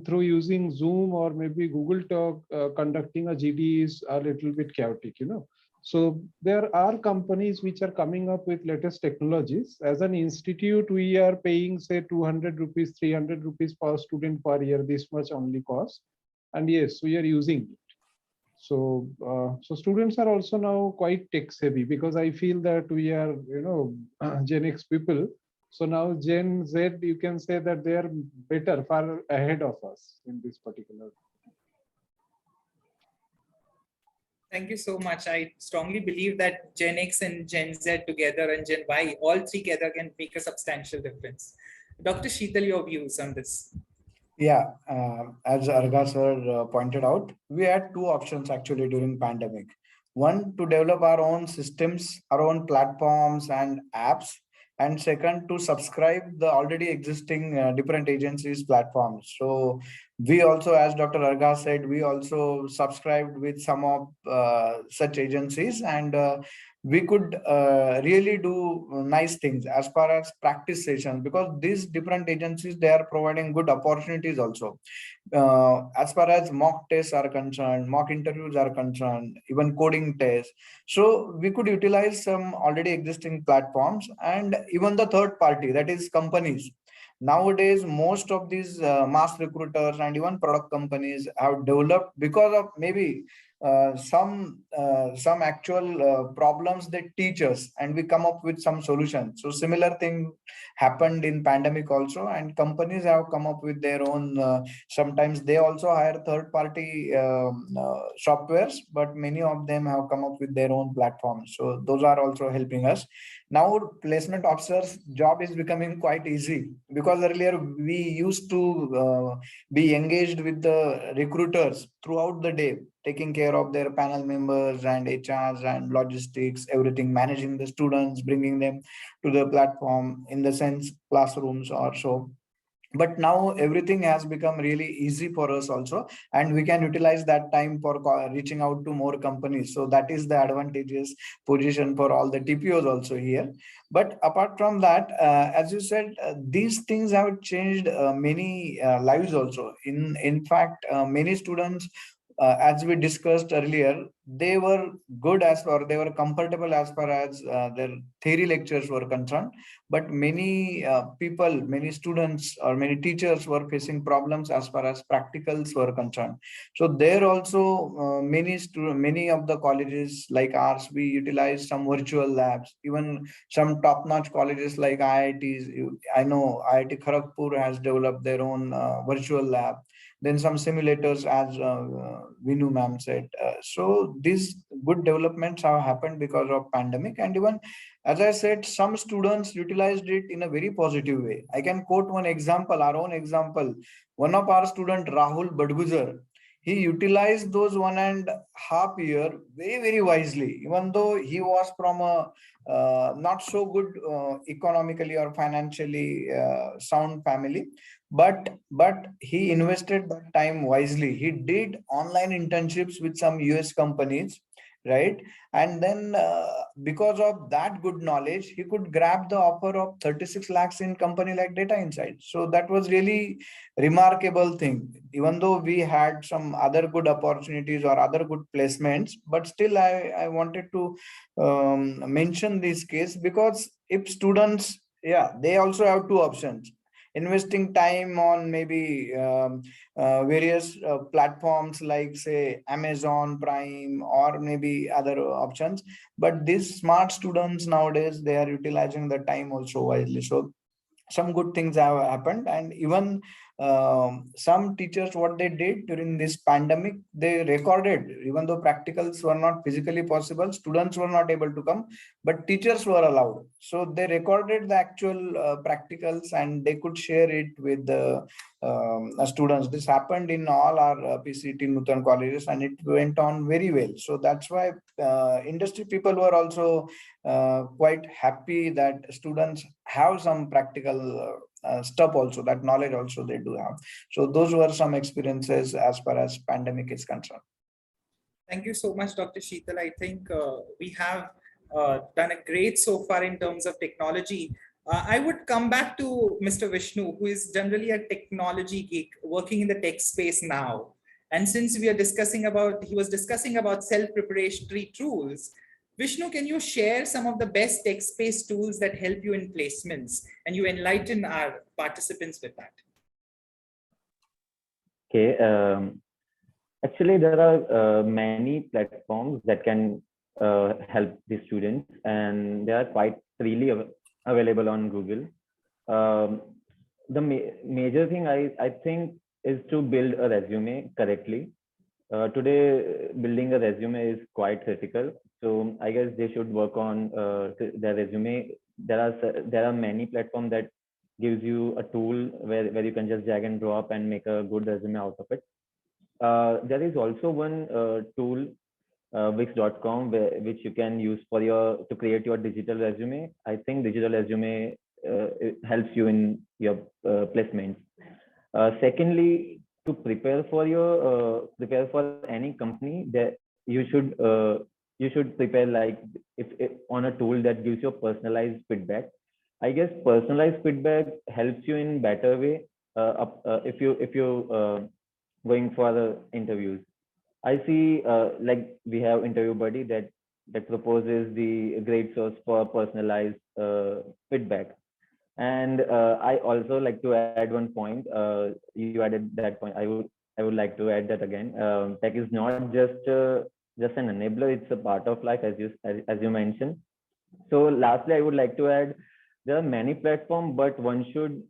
through using Zoom or maybe Google Talk, conducting a GD is a little bit chaotic, So there are companies which are coming up with latest technologies. As an institute, we are paying, say, 200 rupees, 300 rupees per student per year, this much only cost. And yes, we are using it. So, so students are also now quite tech savvy, because I feel that we are, Gen X people. So now Gen Z, you can say that they are better, far ahead of us in this particular. Thank you so much. I strongly believe that Gen X and Gen Z together and Gen Y, all three together can make a substantial difference. Dr. Sheetal, your views on this? Yeah, as Arga sir pointed out, we had two options actually during pandemic. One, to develop our own systems, our own platforms and apps, and second, to subscribe the already existing different agencies platforms. So we also, as Dr. Arga said, we also subscribed with some of such agencies, and we could really do nice things as far as practice sessions, because these different agencies, they are providing good opportunities also. As far as mock tests are concerned, mock interviews are concerned, even coding tests. So we could utilize some already existing platforms, and even the third party, that is companies. Nowadays, most of these mass recruiters and even product companies have developed, because of maybe some actual problems they teach us, and we come up with some solutions. So similar thing happened in pandemic also, and companies have come up with their own. Sometimes they also hire third party softwares, but many of them have come up with their own platforms. So those are also helping us. Now placement officers job is becoming quite easy, because earlier we used to be engaged with the recruiters throughout the day, taking care of their panel members and HRs and logistics, everything, managing the students, bringing them to the platform, in the sense classrooms or so. But now everything has become really easy for us also, and we can utilize that time for reaching out to more companies. So that is the advantageous position for all the TPOs also here. But apart from that, as you said, these things have changed many lives also. In fact, many students, as we discussed earlier, they were good as far, they were comfortable as far as their theory lectures were concerned. But many people, many students or many teachers were facing problems as far as practicals were concerned. So there also many of the colleges like ours, we utilize some virtual labs. Even some top-notch colleges like IITs, I know IIT Kharagpur has developed their own virtual lab. Then some simulators, as Vinu ma'am said. So these good developments have happened because of pandemic. And even, as I said, some students utilized it in a very positive way. I can quote one example, our own example. One of our student, Rahul Badgujar, he utilized those 1.5 years very, very wisely, even though he was from a not so good economically or financially sound family. But he invested that time wisely. He did online internships with some US companies, right? And then because of that good knowledge, he could grab the offer of 36 lakhs in company like Data Insights. So that was really remarkable thing. Even though we had some other good opportunities or other good placements, but still I wanted to mention this case, because if students, yeah, they also have two options: investing time on maybe various platforms like, say, Amazon Prime or maybe other options. But these smart students nowadays, they are utilizing the time also wisely. So some good things have happened. And even some teachers, what they did during this pandemic, they recorded, even though practicals were not physically possible, students were not able to come, but teachers were allowed. So they recorded the actual practicals, and they could share it with the students. This happened in all our PCT Nutan colleges, and it went on very well. So that's why industry people were also quite happy that students have some practical stuff also, that knowledge also they do have. So those were some experiences as far as pandemic is concerned. Thank you so much, Dr. Sheetal. I think we have done a great so far in terms of technology. I would come back to Mr. Vishnu, who is generally a technology geek working in the tech space now. And since we are discussing about, he was discussing about self-preparatory tools, Vishnu, can you share some of the best tech space tools that help you in placements, and you enlighten our participants with that? Okay. Actually, there are many platforms that can help the students, and they are quite freely available on Google. The major thing I think is to build a resume correctly. Today, building a resume is quite critical. So I guess they should work on their resume. There are many platforms that gives you a tool where you can just drag and drop and make a good resume out of it. There is also one tool, wix.com, which you can use for to create your digital resume. I think digital resume it helps you in your placements. Secondly, to prepare for any company, that you should prepare like if on a tool that gives you personalized feedback. I guess personalized feedback helps you in better way if you going for the interviews. I see like we have Interview Buddy that proposes the great source for personalized feedback. And I also like to add one point. You added that point. I would like to add that again. Tech is not just just an enabler. It's a part of life, as you mentioned. So lastly, I would like to add, there are many platforms, but one should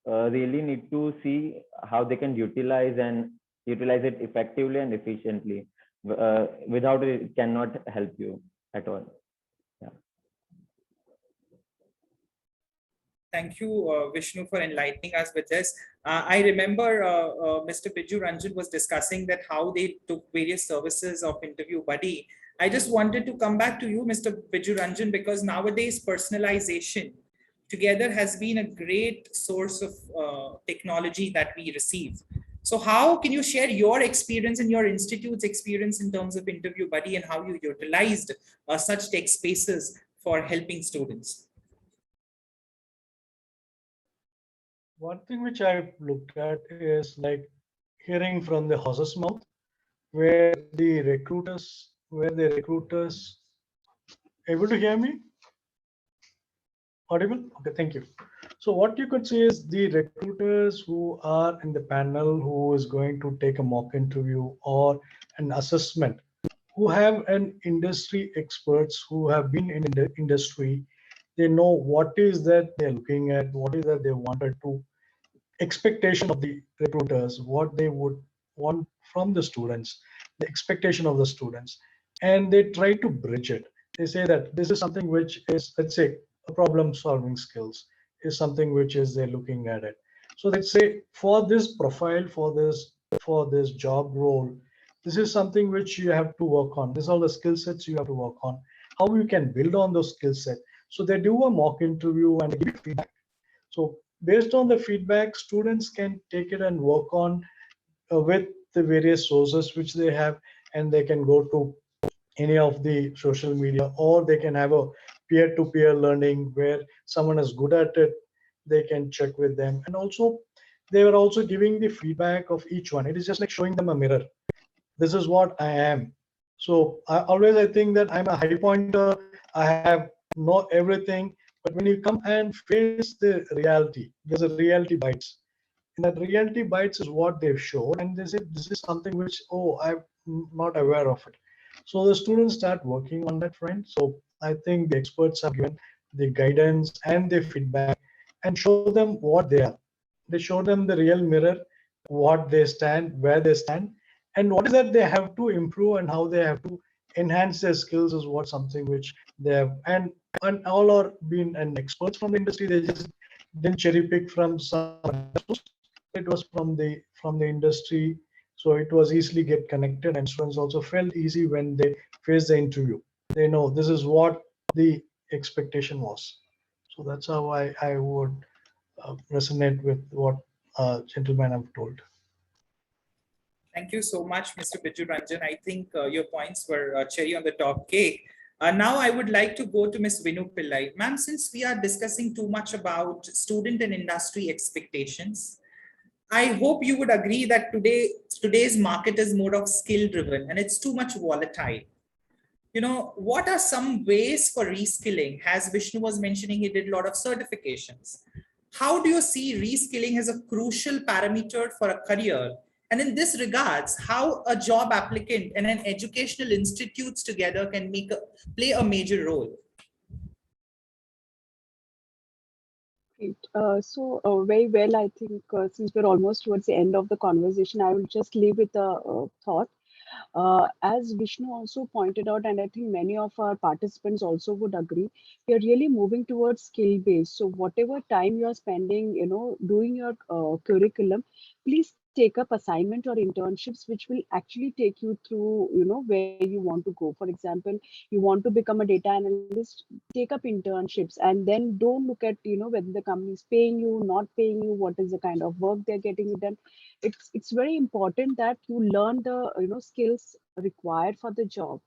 really need to see how they can utilize it effectively and efficiently. Without it, it cannot help you at all. Yeah. Thank you, Vishnu, for enlightening us with this. I remember Mr. Biju Ranjan was discussing that how they took various services of Interview Buddy. I just wanted to come back to you, Mr. Biju Ranjan, because nowadays personalization together has been a great source of technology that we receive. So how can you share your experience and your institute's experience in terms of Interview Buddy and how you utilized such tech spaces for helping students? One thing which I've looked at is like hearing from the horse's mouth, where the recruiters, able to hear me? Audible? Okay, thank you. So what you could see is the recruiters who are in the panel who is going to take a mock interview or an assessment, who have an industry experts who have been in the industry. They know what is that they're looking at, what is that they wanted to, expectation of the recruiters, what they would want from the students, the expectation of the students, and they try to bridge it. They say that this is something which is, let's say, a problem solving skills is something which is they're looking at it. So they say for this profile, for this job role, this is something which you have to work on. These are all the skill sets you have to work on. How you can build on those skill sets. So they do a mock interview and they give feedback. So based on the feedback, students can take it and work on with the various sources which they have, and they can go to any of the social media, or they can have a peer-to-peer learning where someone is good at it, they can check with them. And also they were also giving the feedback of each one. It is just like showing them a mirror. This is what I am. So I think that I'm a high pointer, I have know everything, but when you come and face the reality, there's a reality bites. And that reality bites is what they've showed, and they say this is something which, oh, I'm not aware of it. So the students start working on that front. So I think the experts have given the guidance and the feedback and show them what they are. They show them the real mirror, what they stand, where they stand, and what is that they have to improve and how they have to enhance their skills is what something which they have. And all are being an experts from the industry. They just didn't cherry pick from some. It was from the industry, so it was easily get connected, and students also felt easy when they faced the interview. They know this is what the expectation was. So that's how I would resonate with what gentlemen have told. Thank you so much, Mr. Biju Ranjan. I think your points were cherry on the top cake. Now I would like to go to Ms. Vinu Pillai. Ma'am, since we are discussing too much about student and industry expectations, I hope you would agree that today's market is more of skill driven and it's too much volatile. What are some ways for reskilling? As Vishnu was mentioning, he did a lot of certifications. How do you see reskilling as a crucial parameter for a career? And in this regards, how a job applicant and an educational institutes together can play a major role? Great. Very well, I think since we're almost towards the end of the conversation, I will just leave with a thought. As Vishnu also pointed out, and I think many of our participants also would agree, we are really moving towards skill based. So whatever time you are spending, doing your curriculum, please take up assignment or internships which will actually take you through, where you want to go. For example, you want to become a data analyst, take up internships, and then don't look at, whether the company is paying you, not paying you, what is the kind of work they're getting it done. It's very important that you learn the skills required for the job.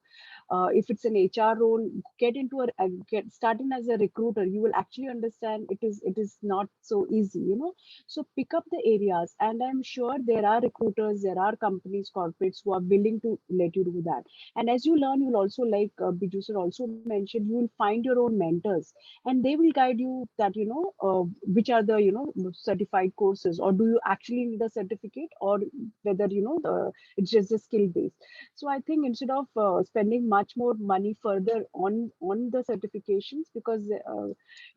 If it's an HR role, get into get starting as a recruiter. You will actually understand it is not so easy, So pick up the areas, and I'm sure there are recruiters, there are companies, corporates who are willing to let you do that. And as you learn, you'll also, like Biju sir also mentioned, you will find your own mentors, and they will guide you that which are the certified courses, or do you actually need a certificate, or whether it's just a skill based. So I think instead of spending much more money further on the certifications, because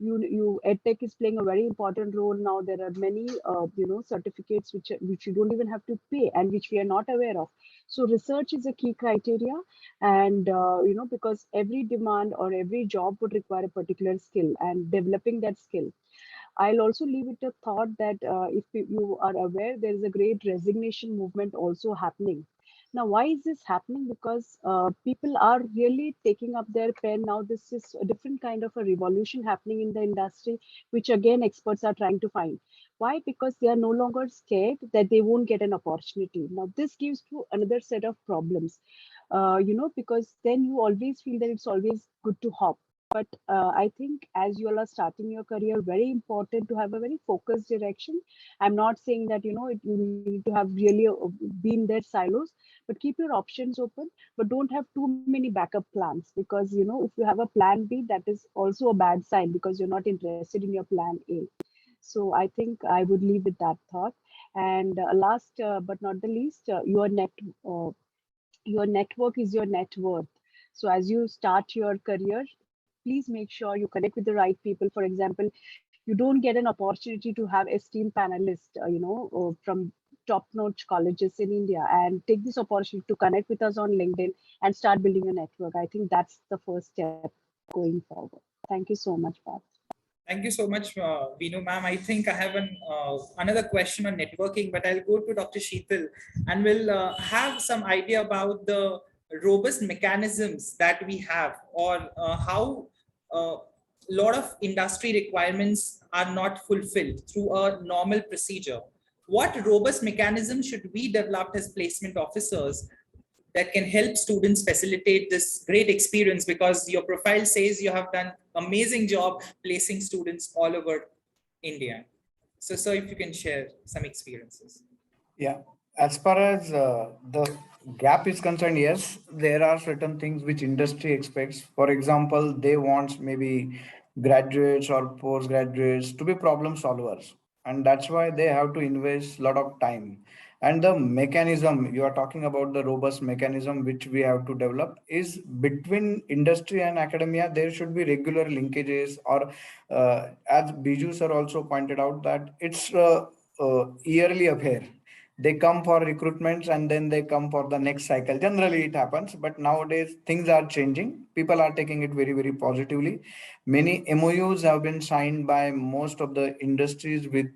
you edtech is playing a very important role now. There are many certificates which you don't even have to pay and which we are not aware of. So research is a key criteria, and because every demand or every job would require a particular skill, and developing that skill. I'll also leave it a thought that if you are aware, there is a great resignation movement also happening. Now, why is this happening? Because people are really taking up their pen now. This is a different kind of a revolution happening in the industry, which again experts are trying to find. Why? Because they are no longer scared that they won't get an opportunity. Now, this gives to another set of problems, because then you always feel that it's always good to hop. But I think as you all are starting your career, very important to have a very focused direction. I'm not saying that you need to have really be in their silos, but keep your options open. But don't have too many backup plans, because if you have a plan B, that is also a bad sign, because you're not interested in your plan A. So I think I would leave with that thought. And last but not the least, your network is your net worth. So as you start your career, please make sure you connect with the right people. For example, you don't get an opportunity to have esteemed panelists from top notch colleges in India, and take this opportunity to connect with us on LinkedIn and start building a network. I think that's the first step going forward. Thank you so much, Pat. Thank you so much, Vinu ma'am. I think I have another question on networking, but I'll go to Dr. Sheetal and we'll have some idea about the robust mechanisms that we have, or how a lot of industry requirements are not fulfilled through a normal procedure. What robust mechanism should we develop as placement officers that can help students facilitate this great experience? Because your profile says you have done amazing job placing students all over India. So if you can share some experiences. Yeah, as far as the gap is concerned, yes, there are certain things which industry expects. For example, they want maybe graduates or postgraduates to be problem solvers, and that's why they have to invest a lot of time. And the mechanism you are talking about, the robust mechanism which we have to develop, is between industry and academia. There should be regular linkages, or as Biju sir also pointed out, that it's a yearly affair. They come for recruitments and then they come for the next cycle. Generally it happens, but nowadays things are changing. People are taking it very, very positively. Many MOUs have been signed by most of the industries with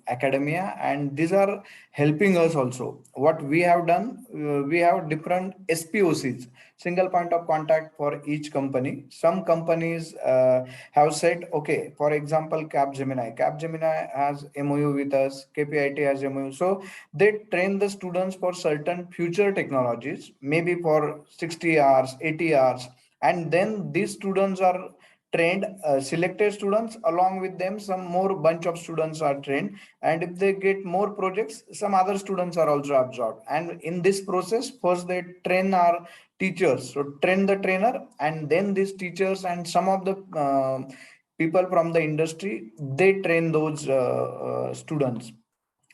academia, and these are helping us also. What we have done, we have different SPOCs, single point of contact for each company. Some companies have said, okay, for example, Capgemini has MOU with us, KPIT has MOU. So they train the students for certain future technologies, maybe for 60 hours, 80 hours. And then these students are trained, selected students, along with them some more bunch of students are trained, and if they get more projects, some other students are also absorbed. And in this process, first they train our teachers, so train the trainer, and then these teachers and some of the people from the industry, they train those students.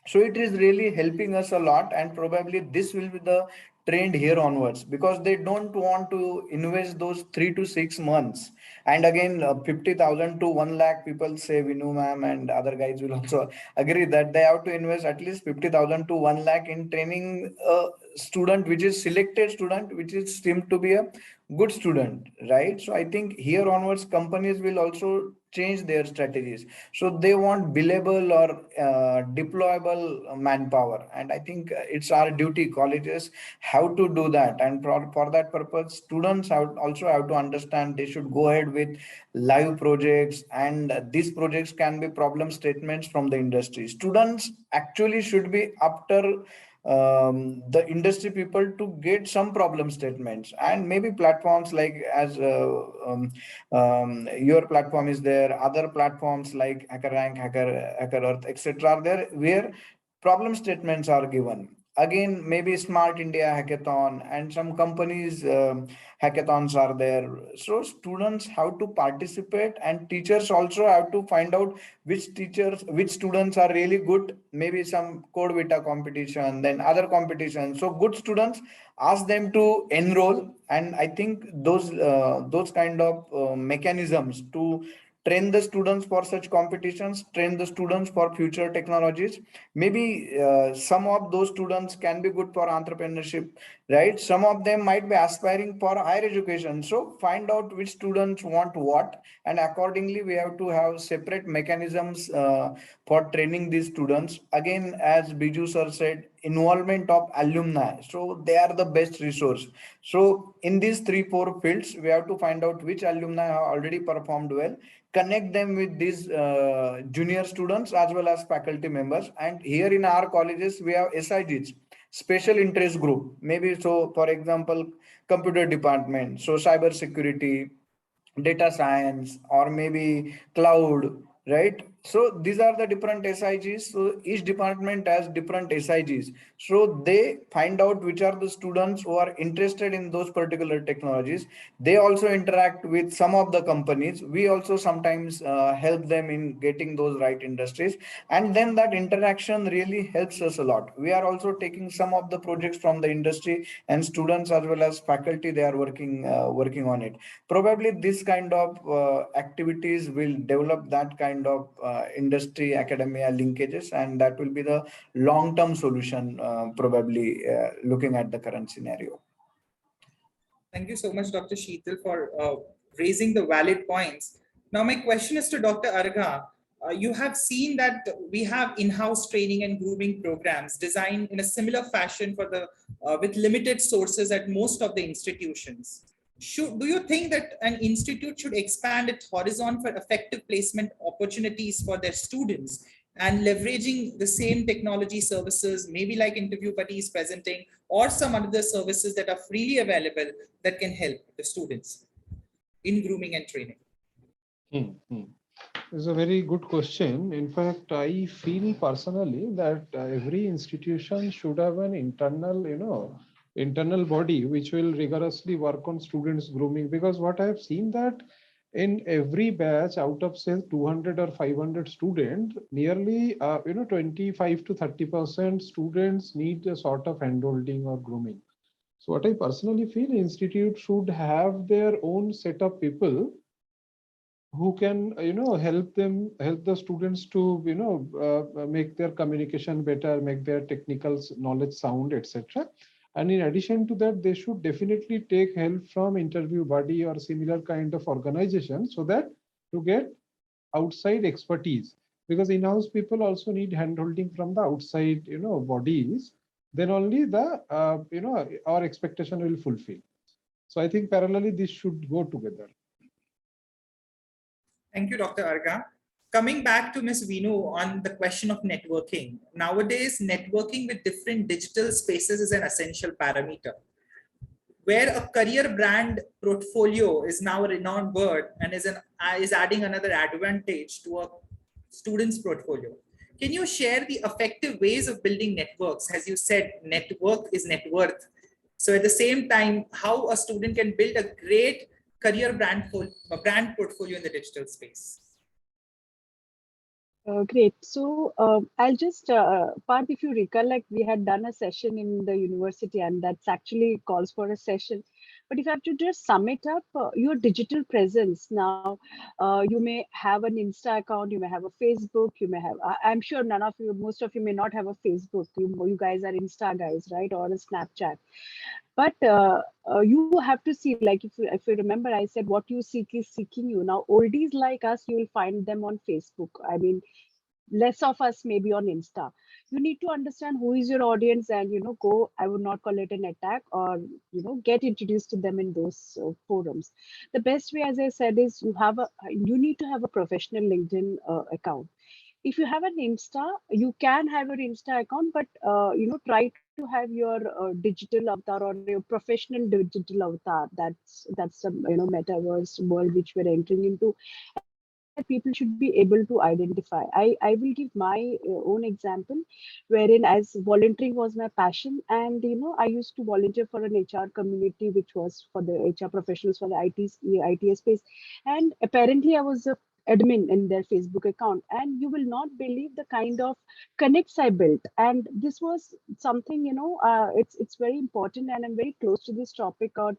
So it is really helping us a lot, and probably this will be the trend here onwards, because they don't want to invest those 3 to 6 months. And again, 50,000 to 1 lakh, people say, Vinu ma'am and other guys will also agree that they have to invest at least 50,000 to 1 lakh in training a student which is selected student, which is seemed to be a good student, right? So I think here onwards companies will also change their strategies. So they want billable or deployable manpower, and I think it's our duty, colleges have to do that. And for that purpose, students also have to understand they should go ahead with live projects, and these projects can be problem statements from the industry. Students actually should be after the industry people to get some problem statements, and maybe platforms like as your platform is there, other platforms like HackerRank, Hacker Earth, etc. are there, where problem statements are given. again, maybe Smart India Hackathon and some companies hackathons are there. So students have to participate, and teachers also have to find out which students are really good. Maybe some Code Vita competition, then other competitions. So good students, ask them to enroll, and I think those kind of mechanisms to train the students for such competitions, train the students for future technologies. Maybe some of those students can be good for entrepreneurship, right? Some of them might be aspiring for higher education. So find out which students want what, and accordingly we have to have separate mechanisms for training these students. Again, as Biju sir said, involvement of alumni, so they are the best resource. So in these 3-4 fields, we have to find out which alumni have already performed well, connect them with these junior students as well as faculty members. And here in our colleges, we have SIGs, special interest group. Maybe so, for example, computer department, so cyber security, data science, or maybe cloud, right? So these are the different SIGs. So each department has different SIGs. So they find out which are the students who are interested in those particular technologies. They also interact with some of the companies. We also sometimes help them in getting those right industries. And then that interaction really helps us a lot. We are also taking some of the projects from the industry, and students as well as faculty, they are working on it. Probably this kind of activities will develop that kind of industry academia linkages, and that will be the long-term solution, probably looking at the current scenario. Thank you so much, Dr. Sheetal, for raising the valid points. Now, my question is to Dr. Arga. You have seen that we have in-house training and grooming programs designed in a similar fashion for the with limited sources at most of the institutions. Do you think that an institute should expand its horizon for effective placement opportunities for their students and leveraging the same technology services, maybe like interview buddies presenting or some other services that are freely available that can help the students in grooming and training? It's a very good question. In fact, I feel personally that every institution should have an internal body which will rigorously work on students grooming, because what I have seen that in every batch out of say 200 or 500 students, nearly 25 to 30% students need a sort of handholding or grooming. So what I personally feel, institute should have their own set of people who can help the students to make their communication better, make their technical knowledge sound, etc. And in addition to that, they should definitely take help from interview body or similar kind of organization, so that to get outside expertise, because in-house people also need handholding from the outside bodies. Then only the our expectation will fulfill. So I think parallelly this should go together. Thank you, Dr. Arga. Coming back to Ms. Vinu on the question of networking. Nowadays, networking with different digital spaces is an essential parameter. Where a career brand portfolio is now a renowned word and is adding another advantage to a student's portfolio. Can you share the effective ways of building networks? As you said, network is net worth. So at the same time, how a student can build a great career brand portfolio in the digital space? Great. So I'll just, Parth, if you recollect, we had done a session in the university, and that's actually calls for a session. But if I have to just sum it up, your digital presence now, you may have an Insta account, you may have a Facebook, you may have, I'm sure none of you, most of you may not have a Facebook. You guys are Insta guys, right? Or a Snapchat. But you have to see, like if you remember, I said what you seek is seeking you. Now, oldies like us, you will find them on Facebook. I mean, less of us maybe on Insta. You need to understand who is your audience, and go. I would not call it an attack, or get introduced to them in those forums. The best way, as I said, is you need to have a professional LinkedIn account. If you have an Insta, you can have your Insta account, but try to have your digital avatar or your professional digital avatar. That's the metaverse world which we're entering into, and people should be able to identify. I will give my own example, wherein as volunteering was my passion, and I used to volunteer for an HR community, which was for the HR professionals for the ITS space, and apparently I was a admin in their Facebook account, and you will not believe the kind of connects I built. And this was something, it's very important, and I'm very close to this topic on,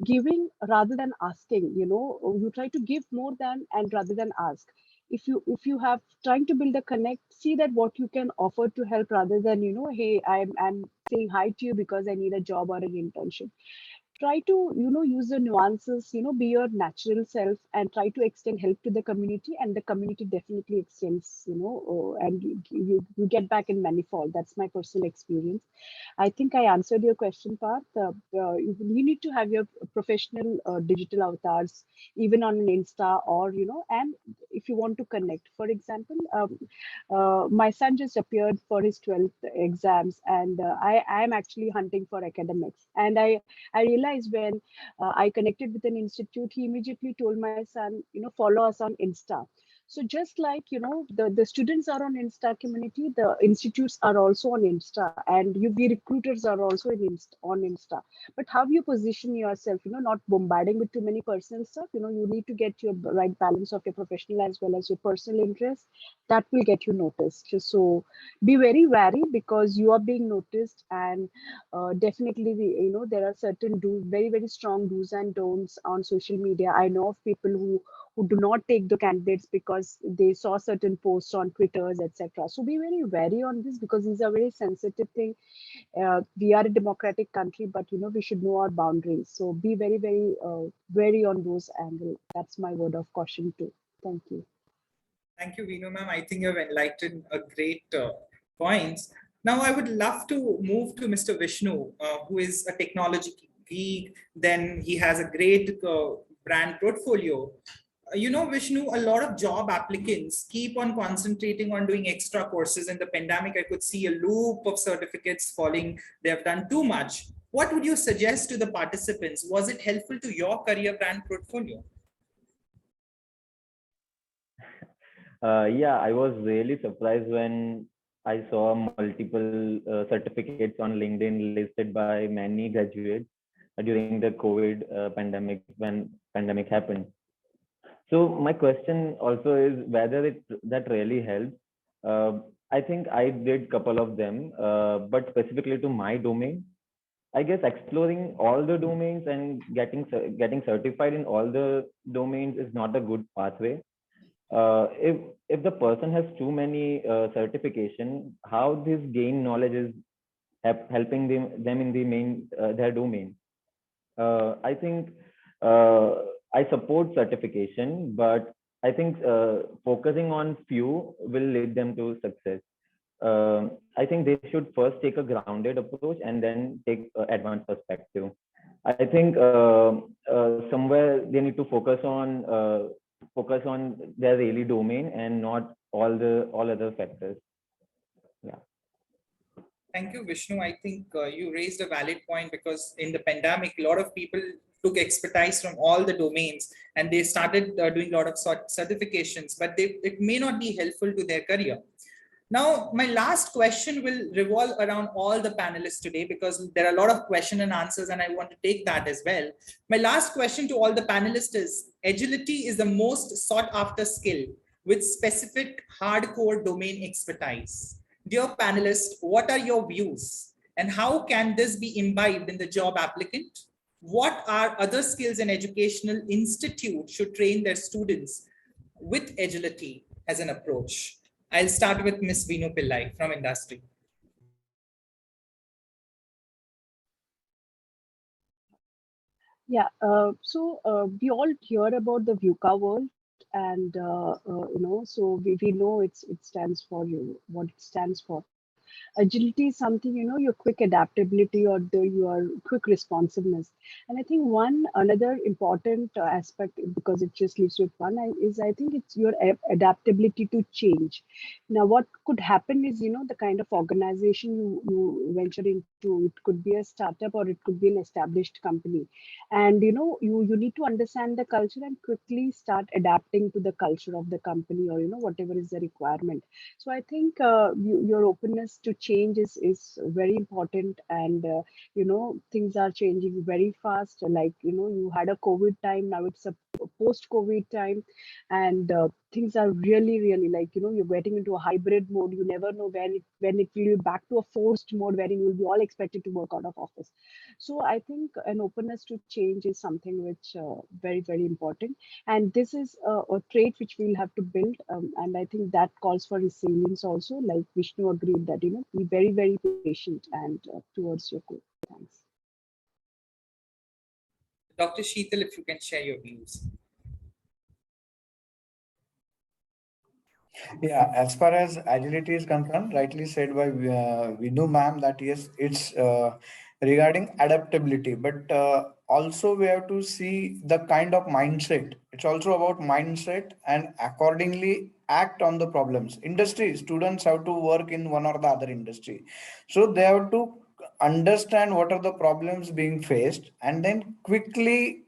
giving rather than asking. You try to give more than and rather than ask. If you have trying to build a connect, see that what you can offer to help, rather than hey, I'm saying hi to you because I need a job or an internship. Try to use the nuances, be your natural self, and try to extend help to the community, and the community definitely extends, and you get back in manifold. That's my personal experience. I think I answered your question, Parth. You need to have your professional digital avatars, even on an Insta, or and if you want to connect. For example, my son just appeared for his 12th exams, and I am actually hunting for academics. And I realized when I connected with an institute, he immediately told my son, follow us on Insta. So just like, the students are on Insta community, the institutes are also on Insta, and the recruiters are also on Insta. But how you position yourself, not bombarding with too many personal stuff. You need to get your right balance of your professional as well as your personal interest. That will get you noticed. So be very wary, because you are being noticed. And definitely, there are certain very, very strong do's and don'ts on social media. I know of people who do not take the candidates because they saw certain posts on Twitters, etc. So be very wary on this, because these are very sensitive thing. We are a democratic country, but we should know our boundaries. So be very, very wary on those angles. That's my word of caution too. Thank you. Thank you, Vinu ma'am. I think you've enlightened a great points. Now, I would love to move to Mr. Vishnu, who is a technology geek. Then he has a great brand portfolio. Vishnu, a lot of job applicants keep on concentrating on doing extra courses. In the pandemic, I could see a loop of certificates falling. They have done too much. What would you suggest to the participants? Was it helpful to your career brand portfolio? Yeah, I was really surprised when I saw multiple certificates on LinkedIn listed by many graduates during the COVID pandemic, when pandemic happened. So my question also is whether that really helps. I think I did couple of them, but specifically to my domain, I guess exploring all the domains and getting certified in all the domains is not a good pathway. If the person has too many certification, how this gain knowledge is helping them in the main their domain. I think I support certification, but I think focusing on few will lead them to success. I think they should first take a grounded approach and then take advanced perspective. I think somewhere they need to focus on their really domain and not all other factors. Yeah. Thank you, Vishnu. I think you raised a valid point, because in the pandemic, a lot of people took expertise from all the domains and they started doing a lot of certifications, but it may not be helpful to their career. Now, my last question will revolve around all the panelists today, because there are a lot of question and answers and I want to take that as well. My last question to all the panelists is: agility is the most sought after skill with specific hardcore domain expertise. Dear panelists, what are your views and how can this be imbibed in the job applicant? What are other skills an educational institute should train their students with agility as an approach? I'll start with Ms. Vinu Pillai from industry. Yeah, so we all hear about the VUCA world, and so we know it stands for what it stands for. agility is something, your quick adaptability or your quick responsiveness. And I think one another important aspect, because it just leaves with one, is I think it's your adaptability to change. Now, what could happen is, the kind of organization you venture into, it could be a startup or it could be an established company. And, you need to understand the culture and quickly start adapting to the culture of the company, or, whatever is the requirement. So I think your openness to change is very important. And, things are changing very fast. Like, you had a COVID time, now it's a post-COVID time. And things are really, really, like, you're getting into a hybrid mode. You never know when it will be back to a forced mode wherein you will be all expected to work out of office. So I think an openness to change is something which very, very important. And this is a trait which we'll have to build. And I think that calls for resilience also, like Vishnu agreed that, be very, very patient and towards your goal. Thanks. Dr. Sheetal, if you can share your views. Yeah, as far as agility is concerned, rightly said by Vinu ma'am that yes, it's regarding adaptability, but also we have to see the kind of mindset. It's also about mindset and accordingly act on the problems. Industry students have to work in one or the other industry, so they have to understand what are the problems being faced and then quickly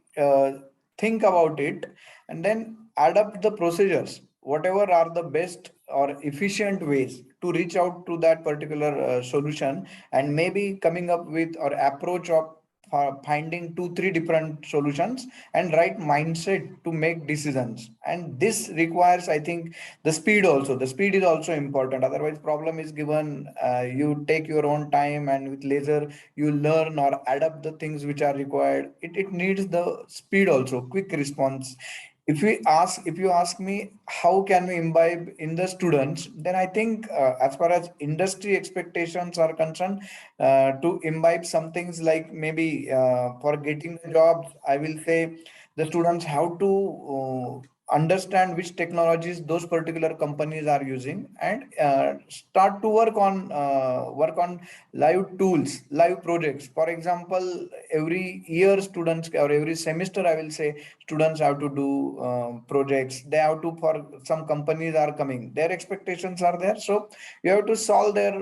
think about it and then adapt the procedures whatever are the best or efficient ways to reach out to that particular solution, and maybe coming up with or approach of finding two three different solutions and right mindset to make decisions. And this requires, I think, the speed also. The speed is also important, otherwise problem is given, you take your own time and with leisure you learn or adapt the things which are required. It needs the speed also, quick response. If you ask me how can we imbibe in the students, then I think as far as industry expectations are concerned, to imbibe some things like maybe for getting the jobs, I will say the students have to understand which technologies those particular companies are using and start to work on live tools, live projects. For example, every year students or every semester, I will say, students have to do projects. They have to, for some companies are coming, their expectations are there, so you have to solve their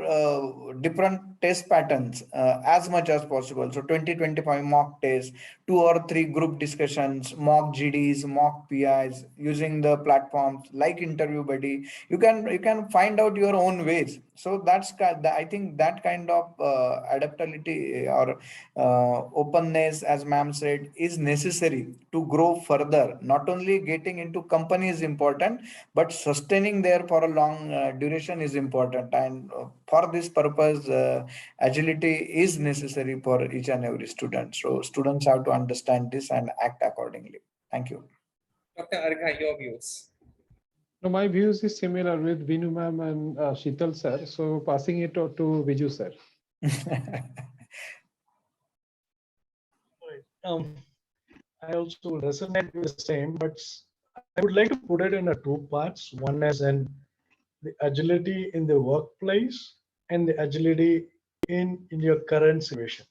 different test patterns as much as possible. So 2025 mock tests, 2 or 3 group discussions, mock GDs, mock PIs, using the platforms like interview buddy. You can find out your own ways. So I think that kind of adaptability or openness, as ma'am said, is necessary to grow further. Not only getting into company is important, but sustaining there for a long duration is important. And for this purpose, agility is necessary for each and every student. So students have to understand this and act accordingly. Thank you. Dr. Argha, your views. No, my views is similar with Vinu ma'am and Sheetal sir. So passing it to Viju sir. I also resonate with the same, but I would like to put it in a two parts. One is in the agility in the workplace and the agility in your current situation.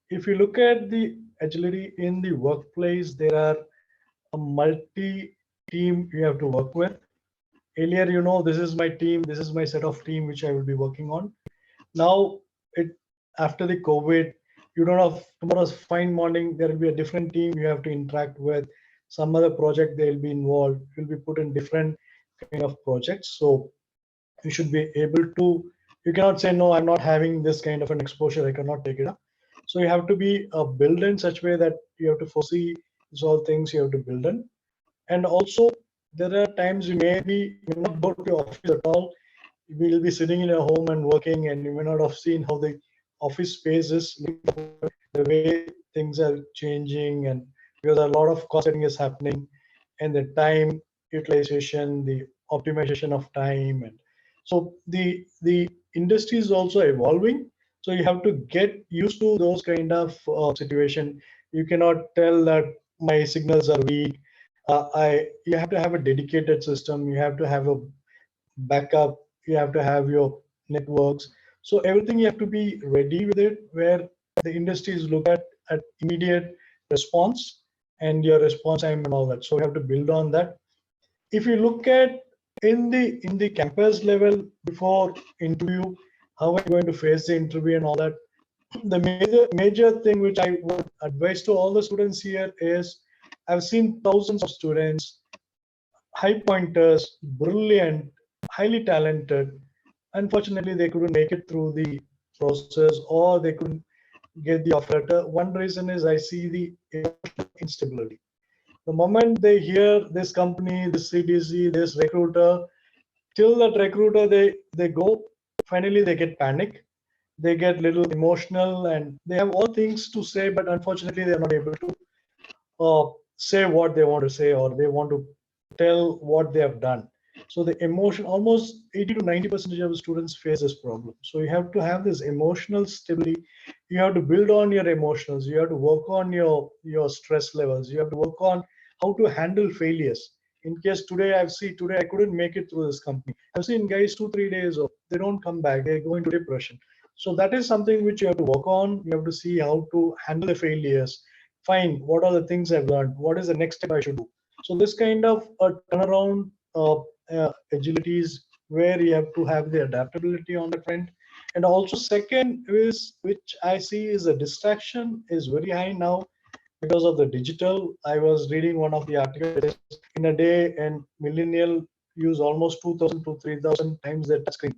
If you look at the agility in the workplace, there are a multi team you have to work with. Earlier, this is my team, this is my set of team which I will be working on. Now, it after the COVID, you don't have tomorrow's fine morning, there will be a different team you have to interact with. Some other project they'll be involved, you'll be put in different kind of projects. So you should be able to, you cannot say, no, I'm not having this kind of an exposure, I cannot take it up. So you have to be built in such way that you have to foresee these all things you have to build in. And also, there are times you may not go to office at all. You will be sitting in your home and working, and you may not have seen how the office space is, the way things are changing, and because a lot of cost setting is happening, and the time utilization, the optimization of time, and so the industry is also evolving. So you have to get used to those kind of situation. You cannot tell that my signals are weak. You have to have a dedicated system. You have to have a backup. You have to have your networks. So everything you have to be ready with it, where the industry is look at immediate response and your response time and all that. So you have to build on that. If you look at in the campus level before interview, how are you going to face the interview and all that? The major thing which I would advise to all the students here is, I've seen thousands of students, high pointers, brilliant, highly talented. Unfortunately, they couldn't make it through the process, or they couldn't get the offer letter. One reason is I see the emotional instability. The moment they hear this company, this CDC, this recruiter, till that recruiter they go, finally they get panic, they get little emotional, and they have all things to say, but unfortunately they're not able to say what they want to say, or they want to tell what they have done. So the emotion, almost 80 to 90% of the students face this problem. So you have to have this emotional stability. You have to build on your emotions. You have to work on your stress levels. You have to work on how to handle failures. In case today I couldn't make it through this company. I've seen guys 2-3 days off, they don't come back, they go into depression. So that is something which you have to work on. You have to see how to handle the failures. Fine, what are the things I've learned? What is the next step I should do? So this kind of a turnaround agility is where you have to have the adaptability on the trend. And also second is, which I see is a distraction is very high now because of the digital. I was reading one of the articles in a day, and millennial use almost 2,000 to 3,000 times their touch screen,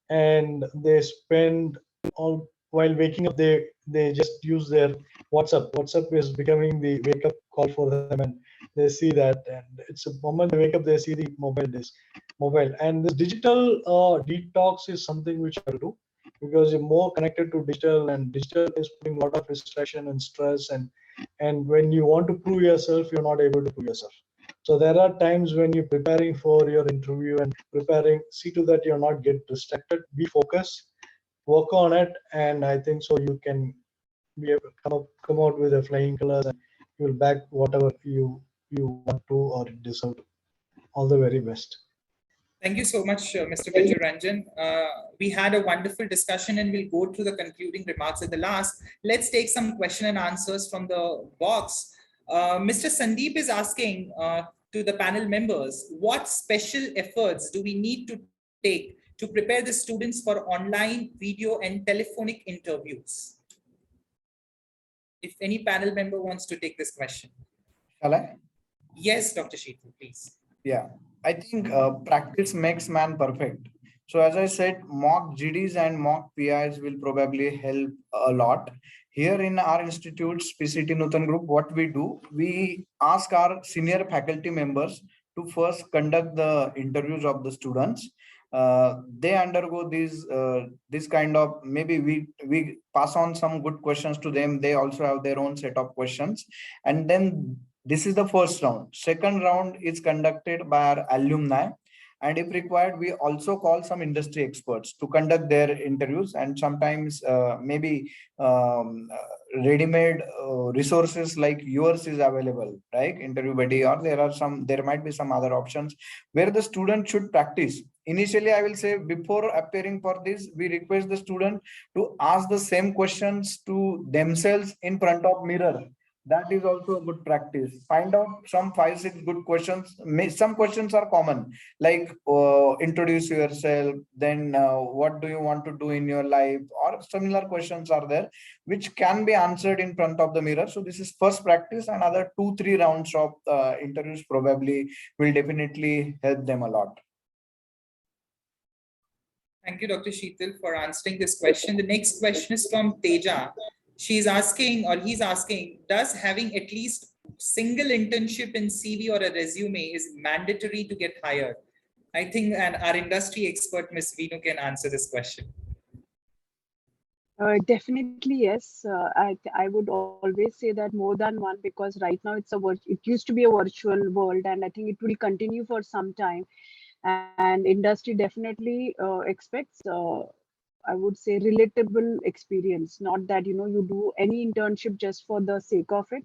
and they spend all while waking up. They just use their WhatsApp is becoming the wake up call for them, and they see that, and it's a moment they wake up, they see the mobile. And this digital detox is something which you have to do, because you're more connected to digital, and digital is putting a lot of distraction and stress, and when you want to prove yourself, you're not able to prove yourself. So there are times when you're preparing for your interview and preparing, see to that you're not get distracted, be focused, work on it, and I think so you can be able to come out with a flying colors, and you'll back whatever you want to or deserve to. All the very best. Thank you so much, Mr. Biju Ranjan. We had a wonderful discussion, and we'll go through the concluding remarks at the last. Let's take some question and answers from the box. Mr. Sandeep is asking to the panel members, what special efforts do we need to take to prepare the students for online, video, and telephonic interviews? If any panel member wants to take this question. Shall I? Yes, Dr. Sheetal, please. Yeah, I think practice makes man perfect. So as I said, mock GDs and mock PIs will probably help a lot. Here in our institute's PCT Nutan group, what we do, we ask our senior faculty members to first conduct the interviews of the students. They undergo this kind of, maybe we pass on some good questions to them. They also have their own set of questions, and then this is the first round. Second round is conducted by our alumni. And if required, we also call some industry experts to conduct their interviews. And sometimes maybe ready-made resources like yours is available, right? Interview buddy, or there might be some other options where the student should practice. Initially, I will say, before appearing for this, we request the student to ask the same questions to themselves in front of mirror. That is also a good practice. Find out some 5-6 good questions. Some questions are common, like introduce yourself, then what do you want to do in your life, or similar questions are there which can be answered in front of the mirror. So this is first practice. Another 2-3 rounds of interviews probably will definitely help them a lot. Thank you, Dr. Sheetal, for answering this question. The next question is from Teja. She's asking, or he's asking, does having at least single internship in CV or a resume is mandatory to get hired? I think our industry expert, Ms. Vishnu, can answer this question. Definitely, yes. I would always say that more than one, because right now it used to be a virtual world, and I think it will continue for some time. And industry definitely expects, I would say, relatable experience. Not that you do any internship just for the sake of it.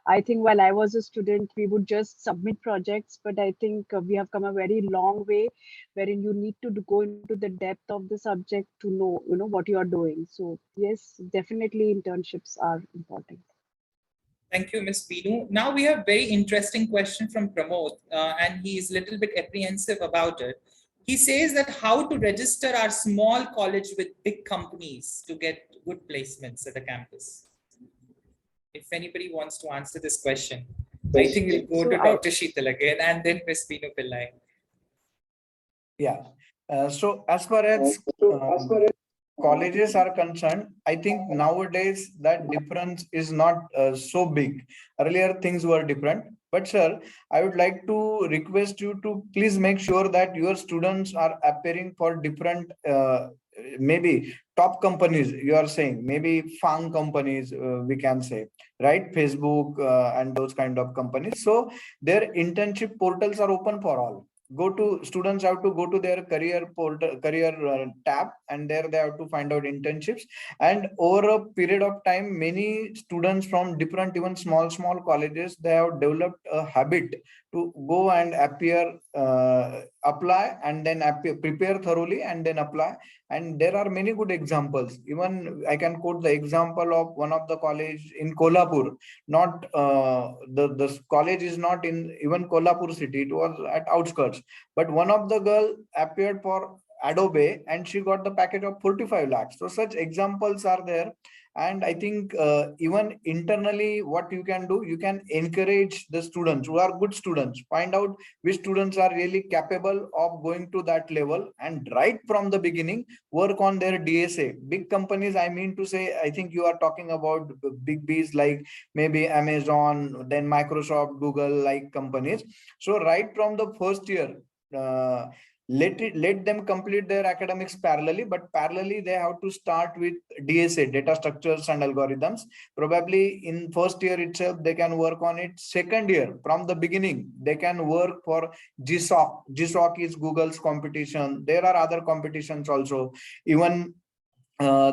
I think while I was a student, we would just submit projects, but I think we have come a very long way, wherein you need to go into the depth of the subject to know, what you are doing. So yes, definitely internships are important. Thank you, Ms. Binu. Now we have very interesting question from Pramod, and he is a little bit apprehensive about it. He says that how to register our small college with big companies to get good placements at the campus. If anybody wants to answer this question, I think we'll go to Dr. Sheetal again and then Ms. Binu Pillai. Yeah. So as far as colleges are concerned, I think nowadays that difference is not so big. Earlier things were different. But sir, I would like to request you to please make sure that your students are appearing for different, maybe top companies. You are saying maybe FANG companies, we can say, right? Facebook and those kind of companies. So their internship portals are open for all. Students have to go to their career portal, career tab, and there they have to find out internships. And over a period of time, many students from different, even small colleges, they have developed a habit to go and apply and then prepare thoroughly and then apply. And there are many good examples. Even I can quote the example of one of the college in Kolhapur. Not the college is not in even Kolhapur city, it was at outskirts, but one of the girl appeared for Adobe and she got the package of 45 lakhs. So such examples are there. And I think even internally what you can do, you can encourage the students who are good students, find out which students are really capable of going to that level, and right from the beginning work on their DSA. Big companies, I mean to say, I think you are talking about big B's like maybe Amazon, then Microsoft, Google like companies. So right from the first year, let them complete their academics parallelly, but parallelly they have to start with DSA, data structures and algorithms. Probably in first year itself they can work on it. Second year from the beginning they can work for GSOC. GSOC is Google's competition. There are other competitions also. Even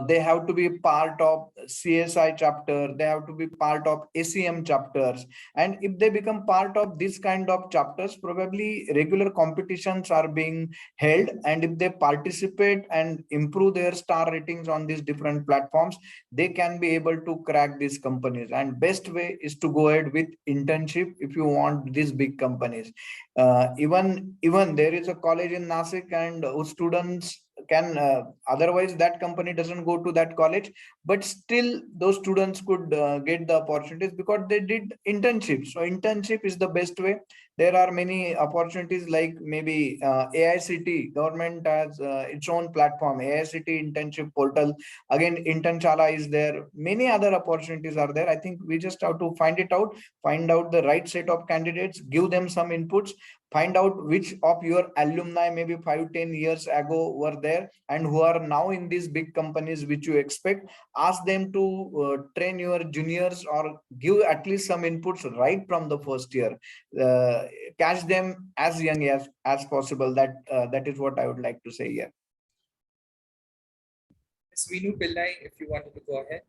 they have to be part of CSI chapter, they have to be part of ACM chapters. And if they become part of this kind of chapters, probably regular competitions are being held. And if they participate and improve their star ratings on these different platforms, they can be able to crack these companies. And best way is to go ahead with internship if you want these big companies. Even there is a college in Nasik, and students can otherwise that company doesn't go to that college, but still those students could get the opportunities because they did internships. So internship is the best way. There are many opportunities like maybe AICT government has its own platform, AICT internship portal. Again, Internchala is there. Many other opportunities are there. I think we just have to find it out, find out the right set of candidates, give them some inputs, find out which of your alumni maybe 5-10 years ago were there and who are now in these big companies which you expect. Ask them to train your juniors or give at least some inputs right from the first year. Catch them as young as possible. That is what I would like to say here. Ms. Vishnu Pillai, if you wanted to go ahead.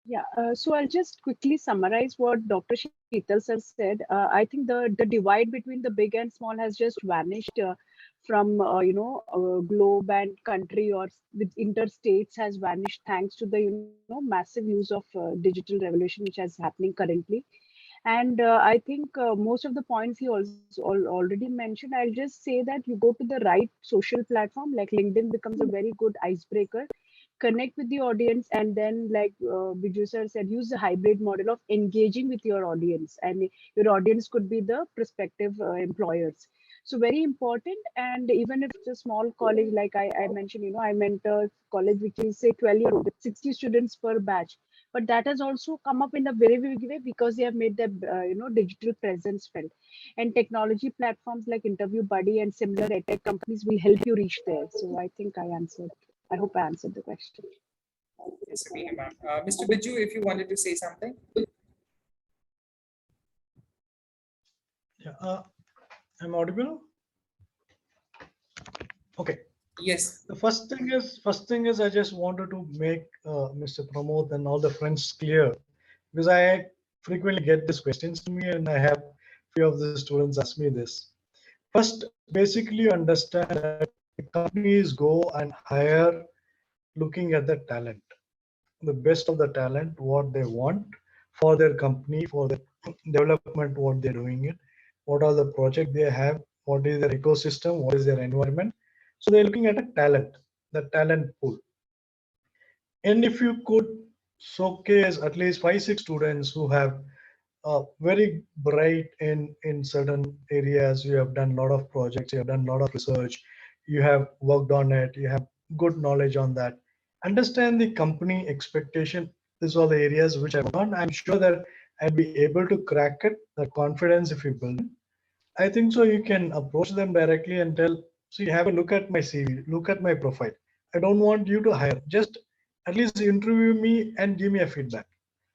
Yeah, so I'll just quickly summarize what Dr. Sheetal sir said. I think the divide between the big and small has just vanished from globe and country or with interstates has vanished thanks to the massive use of digital revolution which is happening currently. And I think most of the points he also already mentioned. I'll just say that you go to the right social platform like LinkedIn becomes a very good icebreaker. Connect with the audience, and then like Biju sir said, use the hybrid model of engaging with your audience, and your audience could be the prospective employers. So very important. And even if it's a small college, like I mentioned, I mentor college which is say 12-year old with 60 students per batch, but that has also come up in a very big way because they have made their digital presence felt. And technology platforms like Interview Buddy and similar edtech companies will help you reach there. So I think I hope I answered the question. Yes, ma'am. Mr. Biju, if you wanted to say something. Yeah, I'm audible. Okay. Yes. The first thing is I just wanted to make Mr. Pramod and all the friends clear, because I frequently get these questions to me, and I have few of the students ask me this. First, basically you understand that the companies go and hire looking at the talent, the best of the talent, what they want for their company, for the development, what they're doing it, what are the projects they have, what is their ecosystem, what is their environment. So they're looking at a talent, the talent pool. And if you could showcase at least 5 6 students who have very bright in certain areas, you have done a lot of projects, you have done a lot of research, you have worked on it, you have good knowledge on that, understand the company expectation. These are the areas which I've done. I'm sure that I'll be able to crack it. The confidence, if you build, I think so, you can approach them directly and tell, see, have a look at my CV, look at my profile. I don't want you to hire, just at least interview me and give me a feedback.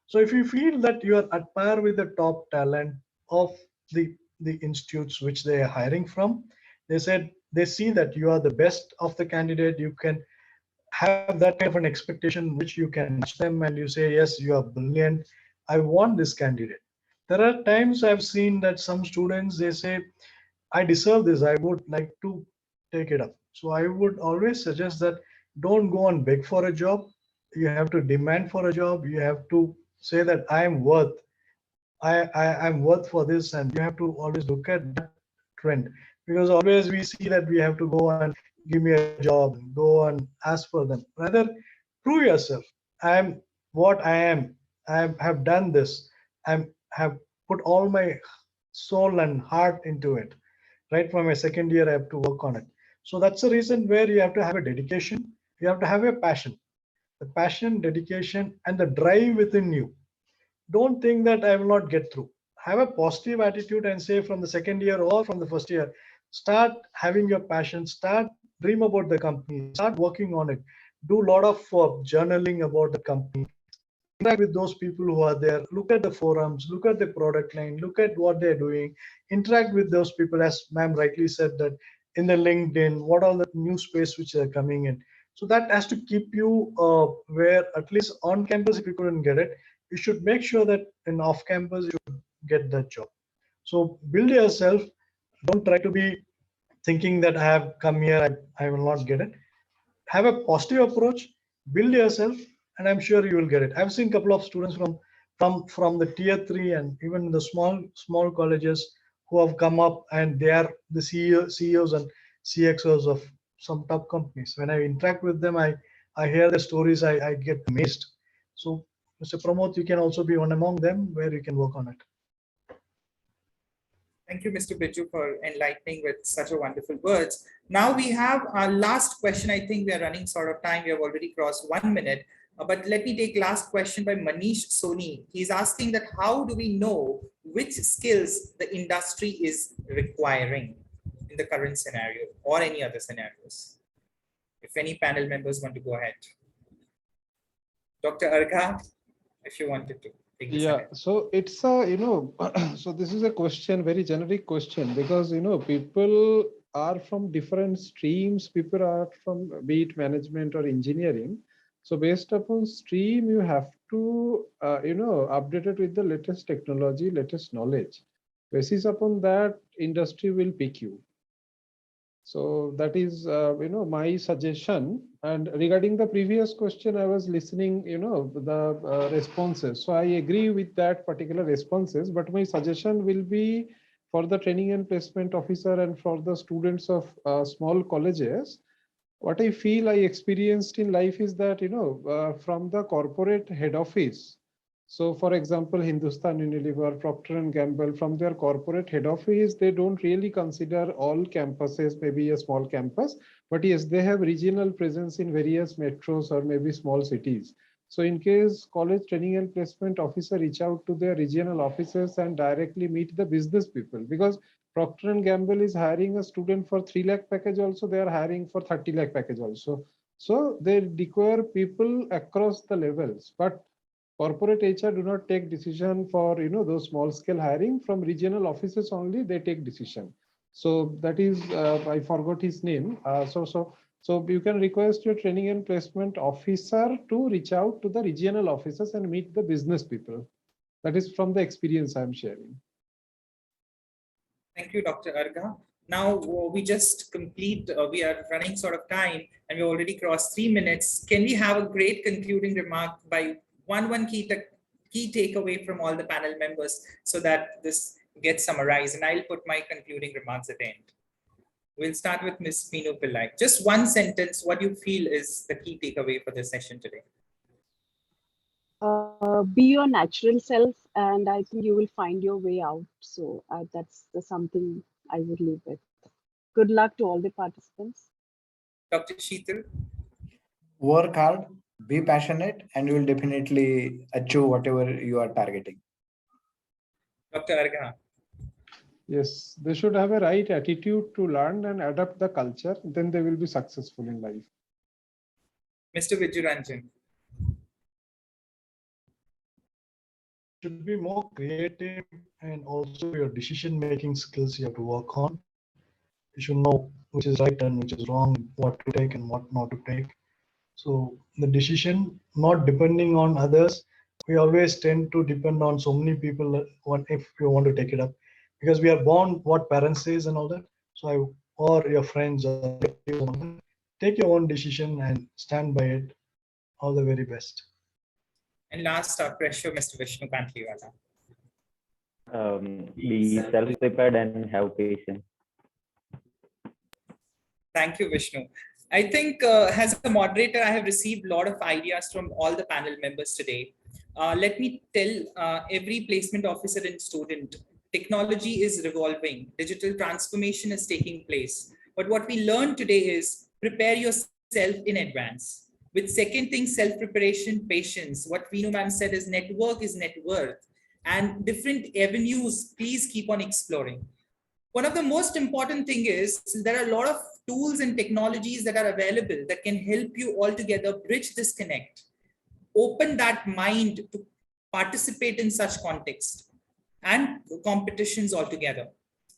So if you feel that you are at par with the top talent of the institutes which they are hiring from, they said they see that you are the best of the candidate, you can have that kind of an expectation which you can match them, and you say, yes, you are brilliant, I want this candidate. There are times I've seen that some students, they say, I deserve this, I would like to take it up. So I would always suggest that don't go and beg for a job. You have to demand for a job. You have to say that I am worth, I'm worth for this, and you have to always look at that trend, because always we see that we have to go and give me a job, go and ask for them. Rather, prove yourself. I am what I am. I have done this. I have put all my soul and heart into it. Right from my second year, I have to work on it. So that's the reason where you have to have a dedication. You have to have a passion. The passion, dedication, and the drive within you. Don't think that I will not get through. Have a positive attitude and say, from the second year or from the first year, start having your passion, start dream about the company, start working on it. Do a lot of journaling about the company, interact with those people who are there, look at the forums, look at the product line, look at what they're doing, interact with those people, as ma'am rightly said, that in the LinkedIn, what are the new space which are coming in. So that has to keep you where, at least on campus, if you couldn't get it, you should make sure that in off campus you should get that job. So build yourself. Don't try to be thinking that I have come here, I will not get it. Have a positive approach, build yourself, and I'm sure you will get it. I've seen a couple of students from the tier 3 and even the small colleges who have come up, and they are the CEOs and CXOs of some top companies. When I interact with them, I hear the stories, I get amazed. So Mr. Pramod, you can also be one among them where you can work on it. Thank you, Mr. Biju, for enlightening with such a wonderful words. Now we have our last question. I think we are running sort of time. We have already crossed 1 minute. But let me take last question by Manish Soni. He's asking that how do we know which skills the industry is requiring in the current scenario or any other scenarios? If any panel members want to go ahead. Dr. Arga, if you wanted to. Yeah, so it's a, so this is a question, very generic question, because, people are from different streams, people are from, be it management or engineering. So based upon stream, you have to, update it with the latest technology, latest knowledge. Basis upon that, industry will pick you. So that is, my suggestion. And regarding the previous question, I was listening, the responses. So I agree with that particular responses, but my suggestion will be for the training and placement officer and for the students of small colleges. What I feel I experienced in life is that, from the corporate head office. So for example, Hindustan Unilever, Procter & Gamble, from their corporate head office, they don't really consider all campuses, maybe a small campus, but yes, they have regional presence in various metros or maybe small cities. So in case college training and placement officer reach out to their regional offices and directly meet the business people, because Procter & Gamble is hiring a student for 3 lakh package also, they are hiring for 30 lakh package also. So they require people across the levels, but corporate HR do not take decision for those small scale hiring. From regional offices only they take decision. So that is I forgot his name. So you can request your training and placement officer to reach out to the regional offices and meet the business people. That is from the experience I'm sharing. Thank you, Dr. Arga. Now we just complete, we are running sort of time and we already crossed 3 minutes. Can we have a great concluding remark by one key takeaway from all the panel members so that this gets summarized? And I'll put my concluding remarks at the end. We'll start with Ms. Meenu Pillai. Just one sentence, what you feel is the key takeaway for this session today? Be your natural self, and I think you will find your way out. So that's something I would leave with. Good luck to all the participants. Dr. Sheetal? Work hard, be passionate, and you will definitely achieve whatever you are targeting. Dr. Arga? Yes, they should have a right attitude to learn and adapt the culture. Then they will be successful in life. Mr. Vijayaranjan? Should be more creative, and also your decision making skills you have to work on. You should know which is right and which is wrong, what to take and what not to take. So the decision not depending on others, we always tend to depend on so many people if you want to take it up, because we are born what parents says and all that. So or your friends, take your own decision and stand by it. All the very best. And last, our pressure, Mr. Vishnu Kant. Be self-prepared and have patience. Thank you, Vishnu. I think as a moderator, I have received a lot of ideas from all the panel members today. Let me tell every placement officer and student, technology is revolving, digital transformation is taking place. But what we learned today is prepare yourself in advance. With second thing, self-preparation, patience. What Vinu ma'am said is network is net worth. And different avenues, please keep on exploring. One of the most important thing is there are a lot of tools and technologies that are available that can help you all together bridge this connect. Open that mind to participate in such context and competitions altogether.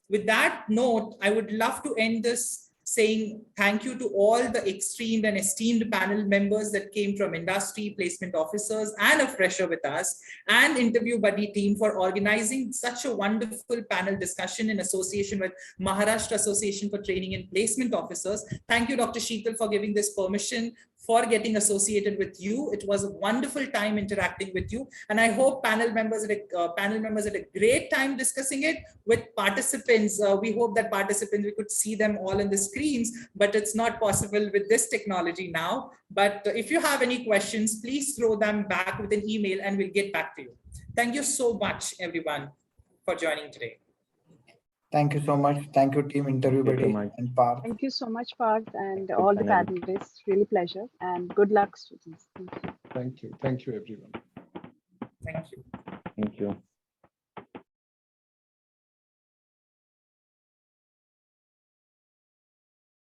With that note, I would love to end this saying thank you to all the esteemed and esteemed panel members that came from industry, placement officers, and a fresher with us, and interview buddy team for organizing such a wonderful panel discussion in association with Maharashtra Association for Training and Placement Officers. Thank you, Dr. Sheetal, for giving this permission, for getting associated with you. It was a wonderful time interacting with you. And I hope panel members had a great time discussing it with participants. We hope that participants, we could see them all on the screens, but it's not possible with this technology now. But if you have any questions, please throw them back with an email and we'll get back to you. Thank you so much, everyone, for joining today. Thank you so much. Thank you, team interview buddy and Parth. Thank you so much, Parth, and all the panelists. Really pleasure, and good luck, students. Thank you. Thank you, everyone. Thank you. Thank you.